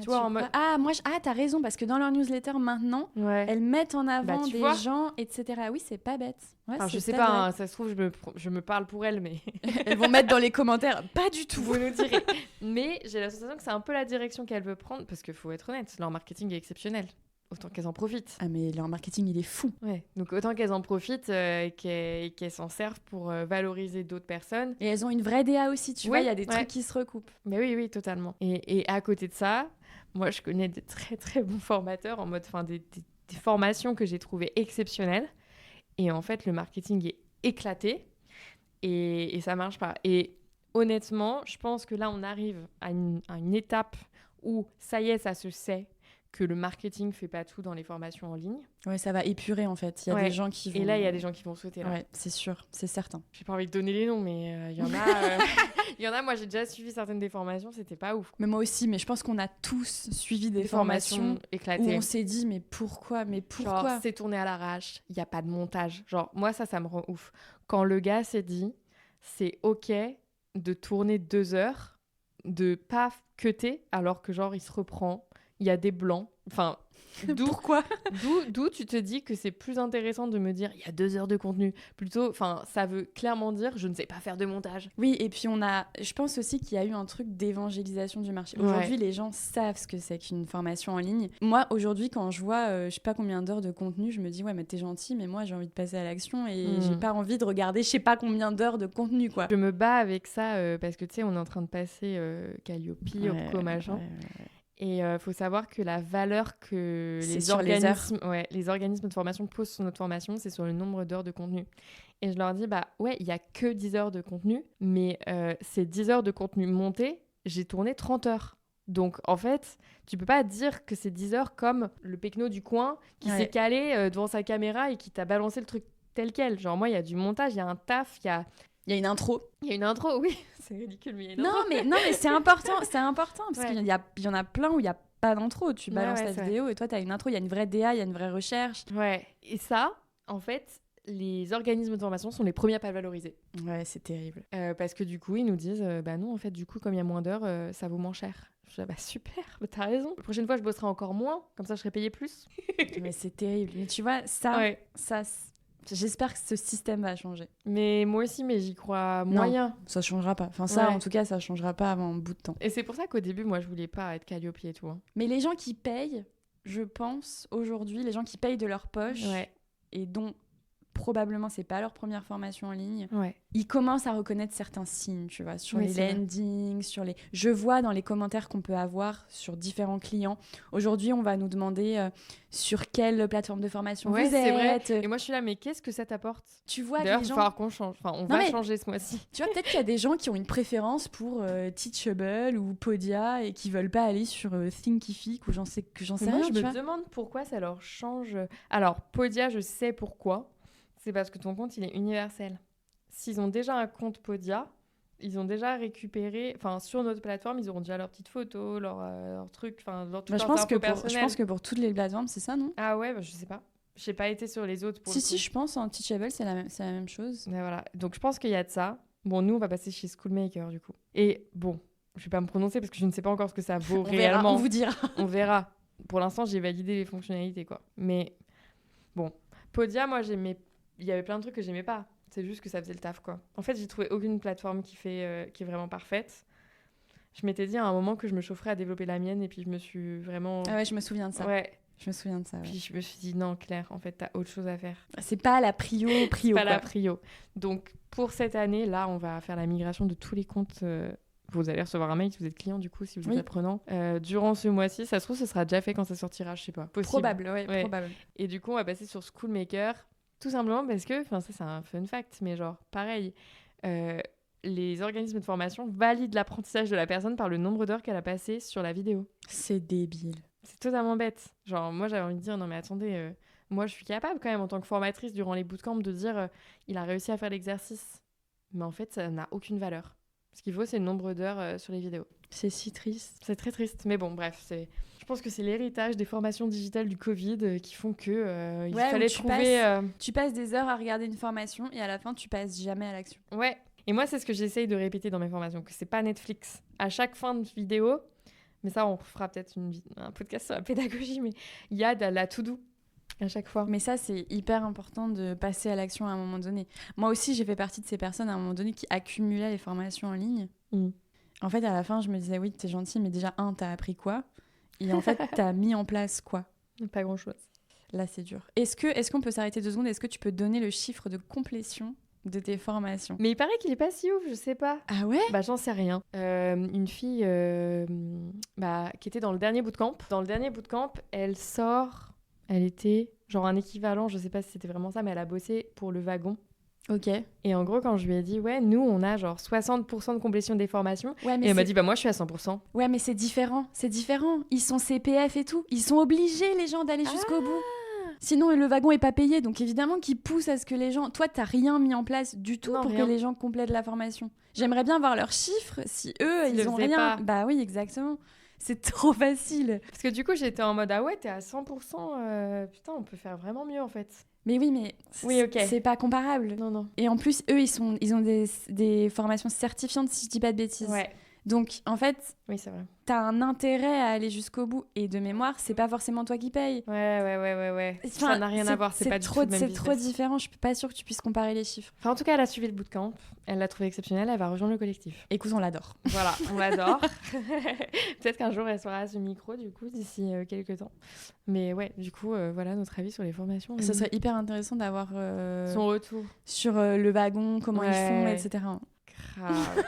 Tu vois, en mode... t'as raison, parce que dans leur newsletter maintenant, elles mettent en avant des gens, etc. Oui, c'est pas bête. Ouais, je sais pas, ça se trouve, je me parle pour elles, mais... elles vont mettre dans les commentaires, pas du tout. Vous nous direz. Mais j'ai la sensation que c'est un peu la direction qu'elles veulent prendre, parce qu'il faut être honnête, leur marketing est exceptionnel. Autant qu'elles en profitent. Ah, mais leur marketing, il est fou. Ouais, donc autant qu'elles en profitent et qu'elles s'en servent pour valoriser d'autres personnes. Et elles ont une vraie DA aussi, tu vois, il y a des trucs qui se recoupent. Mais oui, totalement. Et à côté de ça, moi, je connais des très, très bons formateurs en mode, des formations que j'ai trouvées exceptionnelles. Et en fait, le marketing est éclaté et ça marche pas. Et honnêtement, je pense que là, on arrive à une étape où, ça y est, ça se sait que le marketing fait pas tout dans les formations en ligne. Ouais, ça va épurer en fait. Il y a des gens qui vont... Et là, il y a des gens qui vont sauter. Là. Ouais, c'est sûr, c'est certain. J'ai pas envie de donner les noms, mais il y en a... Il y en a, moi j'ai déjà suivi certaines des formations, c'était pas ouf. Mais moi aussi, mais je pense qu'on a tous suivi des formations éclatées. Où on s'est dit, mais pourquoi? Genre, c'est tourné à l'arrache, il y a pas de montage. Genre, moi ça me rend ouf. Quand le gars s'est dit, c'est ok de tourner 2 heures, de pas cutter, alors que genre il se reprend, il y a des blancs. Enfin, pourquoi? D'où tu te dis que c'est plus intéressant de me dire il y a 2 heures de contenu. Plutôt, ça veut clairement dire je ne sais pas faire de montage. Oui, et puis je pense aussi qu'il y a eu un truc d'évangélisation du marché. Aujourd'hui, les gens savent ce que c'est qu'une formation en ligne. Moi, aujourd'hui, quand je vois je sais pas combien d'heures de contenu, je me dis ouais, mais t'es gentil, mais moi j'ai envie de passer à l'action et j'ai pas envie de regarder je sais pas combien d'heures de contenu, quoi. Je me bats avec ça parce que tu sais, on est en train de passer Calliope, Opco, machin. Ouais. Et faut savoir que la valeur que les organismes de formation posent sur notre formation, c'est sur le nombre d'heures de contenu. Et je leur dis, il n'y a que 10 heures de contenu, mais ces 10 heures de contenu monté, j'ai tourné 30 heures. Donc, en fait, tu peux pas dire que c'est 10 heures comme le pecno du coin qui s'est calé devant sa caméra et qui t'a balancé le truc tel quel. Genre, moi, il y a du montage, il y a un taf, il y a... Il y a une intro. Il y a une intro, oui. C'est ridicule, mais il y a une intro. Non, mais c'est important, parce qu'il y en a plein où il n'y a pas d'intro. Tu balances la vidéo et toi, tu as une intro, il y a une vraie DA, il y a une vraie recherche. Ouais, et ça, en fait, les organismes de formation sont les premiers à pas le valoriser. Ouais, c'est terrible. Parce que du coup, ils nous disent, non, en fait, du coup, comme il y a moins d'heures, ça vaut moins cher. Je dis, super, t'as raison. La prochaine fois, je bosserai encore moins, comme ça, je serai payée plus. Mais c'est terrible. Mais tu vois, ça j'espère que ce système va changer. Mais moi aussi, mais j'y crois moyen. Non, ça changera pas. Enfin, ça, en tout cas, ça changera pas avant un bout de temps. Et c'est pour ça qu'au début, moi, je voulais pas être Calliope et tout. Hein. Mais les gens qui payent, je pense, aujourd'hui, les gens qui payent de leur poche, et dont probablement c'est pas leur première formation en ligne, ils commencent à reconnaître certains signes, tu vois, sur les landings, je vois dans les commentaires qu'on peut avoir sur différents clients. Aujourd'hui, on va nous demander sur quelle plateforme de formation vous êtes. Vrai. Et moi, je suis là, mais qu'est-ce que ça t'apporte? Tu vois, d'ailleurs, il va falloir qu'on change. Enfin, on va changer ce mois-ci. Tu vois, peut-être qu'il y a des gens qui ont une préférence pour Teachable ou Podia et qui veulent pas aller sur Thinkific ou j'en sais rien. Je me demande pourquoi ça leur change. Alors, Podia, je sais pourquoi. C'est parce que ton compte, il est universel. S'ils ont déjà un compte Podia, ils ont déjà récupéré... Enfin, sur notre plateforme, ils auront déjà leurs petites photos, leurs trucs, enfin, toutes leurs infos personnelles. Je pense que pour toutes les plateformes, c'est ça, non? Ah ouais, je sais pas. J'ai pas été sur les autres pour Si, je pense, en Teachable, c'est la même chose. Mais voilà. Donc, je pense qu'il y a de ça. Bon, nous, on va passer chez Schoolmaker, du coup. Et bon, je vais pas me prononcer parce que je ne sais pas encore ce que ça vaut On réellement. verra, on vous dira. On verra. Pour l'instant, j'ai validé les fonctionnalités, quoi. Mais bon, Podia, moi, il y avait plein de trucs que j'aimais pas. C'est juste que ça faisait le taf, quoi. En fait, j'ai trouvé aucune plateforme qui est vraiment parfaite. Je m'étais dit à un moment que je me chaufferais à développer la mienne et puis je me suis vraiment... Ah ouais, je me souviens de ça. Ouais. Je me souviens de ça, ouais. Puis je me suis dit, non, Claire, en fait, t'as autre chose à faire. C'est pas la prio, C'est pas quoi. la prio. Donc, pour cette année, là, on va faire la migration de tous les comptes. Vous allez recevoir un mail si vous êtes client, du coup, si vous êtes apprenant. Durant ce mois-ci, ça se trouve, ce sera déjà fait quand ça sortira, je sais pas. Possible. Probable, ouais, probable. Et du coup, on va passer sur Schoolmaker, tout simplement parce que, enfin, ça, c'est un fun fact, mais genre, pareil, les organismes de formation valident l'apprentissage de la personne par le nombre d'heures qu'elle a passé sur la vidéo. C'est débile. C'est totalement bête. Genre, moi, j'avais envie de dire, non, mais attendez, moi, je suis capable quand même, en tant que formatrice, durant les bootcamps, de dire, il a réussi à faire l'exercice. Mais en fait, ça n'a aucune valeur. Ce qu'il faut, c'est le nombre d'heures sur les vidéos. C'est si triste. C'est très triste. Mais bon, bref, je pense que c'est l'héritage des formations digitales du Covid qui font que il fallait trouver... Tu passes des heures à regarder une formation et à la fin, tu passes jamais à l'action. Ouais. Et moi, c'est ce que j'essaye de répéter dans mes formations, que c'est pas Netflix. À chaque fin de vidéo, mais ça, on fera peut-être un podcast sur la pédagogie, mais il y a de la to-do à chaque fois. Mais ça, c'est hyper important de passer à l'action à un moment donné. Moi aussi, j'ai fait partie de ces personnes à un moment donné qui accumulaient les formations en ligne. En fait, à la fin, je me disais, oui, t'es gentil, mais déjà, t'as appris quoi ? Et en fait, t'as mis en place quoi ? Pas grand-chose. Là, c'est dur. Est-ce qu'on peut s'arrêter 2 secondes ? Est-ce que tu peux donner le chiffre de complétion de tes formations ? Mais il paraît qu'il est pas si ouf, je sais pas. Ah ouais ? Bah, j'en sais rien. Une fille qui était dans le dernier bootcamp. Dans le dernier bootcamp, elle était genre un équivalent, je sais pas si c'était vraiment ça, mais elle a bossé pour le wagon. Ok. Et en gros, quand je lui ai dit, ouais, nous, on a genre 60% de complétion des formations, ouais, mais et elle m'a dit, bah moi, je suis à 100%. Ouais, mais c'est différent. Ils sont CPF et tout. Ils sont obligés, les gens, d'aller jusqu'au bout. Sinon, le wagon est pas payé. Donc, évidemment, qu'ils poussent à ce que les gens... Toi, t'as rien mis en place du tout pour que les gens complètent la formation. J'aimerais bien voir leurs chiffres. Si eux, ils ont rien... Pas. Bah oui, exactement. C'est trop facile. Parce que du coup, j'étais en mode, ah ouais, t'es à 100%. Putain, on peut faire vraiment mieux, en fait. Mais oui, mais c'est pas comparable. Non. Et en plus, eux, ils ont des formations certifiantes, si je dis pas de bêtises. Ouais. Donc, en fait, oui, c'est vrai. T'as un intérêt à aller jusqu'au bout. Et de mémoire, c'est pas forcément toi qui paye. Ouais. Enfin, ça n'a rien à voir, c'est pas du tout le même business. C'est trop différent, je suis pas sûre que tu puisses comparer les chiffres. Enfin, en tout cas, elle a suivi le bootcamp, elle l'a trouvé exceptionnel, elle va rejoindre le collectif. Écoute, on l'adore. Voilà, on l'adore. Peut-être qu'un jour, elle sera à ce micro, du coup, d'ici quelques temps. Mais ouais, du coup, voilà notre avis sur les formations. Ce serait hyper intéressant d'avoir son retour sur le wagon, comment ils font, etc. Grave.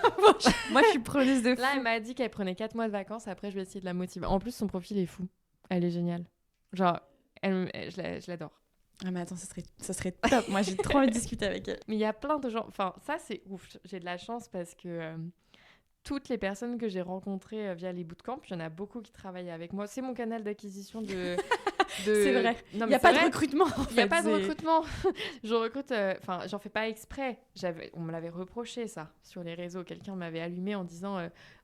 Moi, je suis preneuse de fou. Là, elle m'a dit qu'elle prenait 4 mois de vacances. Après, je vais essayer de la motiver. En plus, son profil est fou. Elle est géniale. Genre, je l'adore. Ah, mais attends, ça serait top. Moi, j'ai trop envie de discuter avec elle. Mais il y a plein de gens... Enfin, ça, c'est ouf. J'ai de la chance parce que toutes les personnes que j'ai rencontrées via les bootcamps, il y en a beaucoup qui travaillent avec moi. C'est mon canal d'acquisition de... C'est vrai. Il n'y a pas de recrutement. Il n'y a pas de recrutement. Je recrute... Enfin, j'en fais pas exprès. On me l'avait reproché, ça, sur les réseaux. Quelqu'un m'avait allumé en disant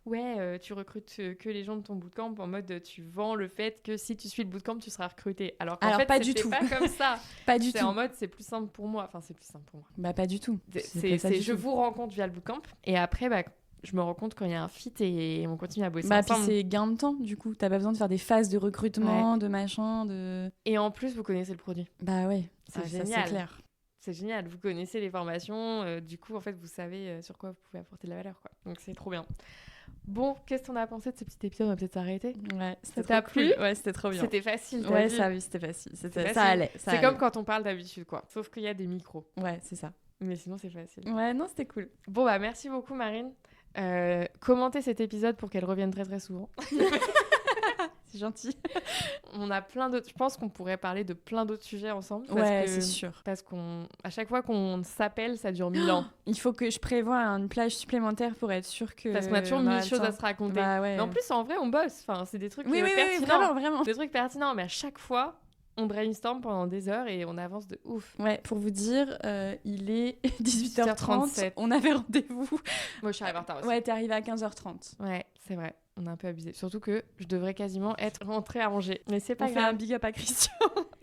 ouais, tu recrutes que les gens de ton bootcamp, en mode tu vends le fait que si tu suis le bootcamp, tu seras recruté. Alors qu'en fait, pas du tout. Pas comme ça. Pas du tout. C'est en mode c'est plus simple pour moi. Enfin, c'est plus simple pour moi. Bah, pas du tout. Je vous rencontre via le bootcamp. Et après, je me rends compte quand il y a un fit et on continue à bosser ensemble. Puis c'est gain de temps, du coup. T'as pas besoin de faire des phases de recrutement, de machin, de... Et en plus, vous connaissez le produit. Bah ouais, c'est génial. Ça, c'est clair. C'est génial. Vous connaissez les formations. Du coup, en fait, vous savez sur quoi vous pouvez apporter de la valeur, quoi. Donc, c'est trop bien. Bon, qu'est-ce qu'on a pensé de ce petit épisode ? On va peut-être s'arrêter. Ouais, ça t'a plu ? Ouais, c'était trop bien. C'était facile. Ouais, c'était facile. Ça allait. C'est comme quand on parle d'habitude, quoi. Sauf qu'il y a des micros. Ouais, c'est ça. Mais sinon, c'est facile. Ouais, non, c'était cool. Bon, merci beaucoup, Marine. Commentez cet épisode pour qu'elle revienne très très souvent. C'est gentil. On a plein d'autres... Je pense qu'on pourrait parler de plein d'autres sujets ensemble. C'est sûr. Parce qu'à chaque fois qu'on s'appelle, ça dure 1000 ans. Il faut que je prévoie une plage supplémentaire pour être sûr que... Parce qu'on a toujours 1000 choses à se raconter. Bah, ouais. Mais en plus, en vrai, on bosse. Enfin, c'est des trucs pertinents. Oui, vraiment. Des trucs pertinents, mais à chaque fois... On brainstorm pendant des heures et on avance de ouf. Ouais, pour vous dire, il est 18h37. On avait rendez-vous. Moi, je suis arrivée en retard aussi. Ouais, t'es arrivée à 15h30. Ouais, c'est vrai. on a un peu abusé. Surtout que je devrais quasiment être rentrée à Angers. Mais c'est pas On fait grave. un big up à Christian.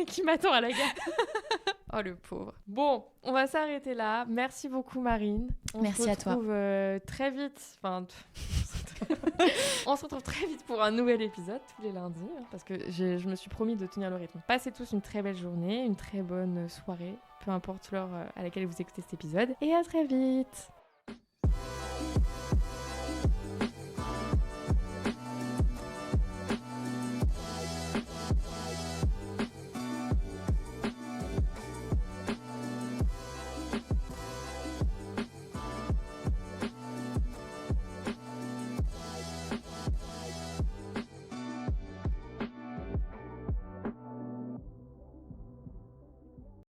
Qui m'attend à la gare. Oh le pauvre. Bon, on va s'arrêter là. Merci beaucoup Marine. Merci à toi. On se retrouve très vite. Enfin, on se retrouve très vite pour un nouvel épisode tous les lundis, hein, parce que je me suis promis de tenir le rythme. Passez tous une très belle journée, une très bonne soirée, peu importe l'heure à laquelle vous écoutez cet épisode. Et à très vite.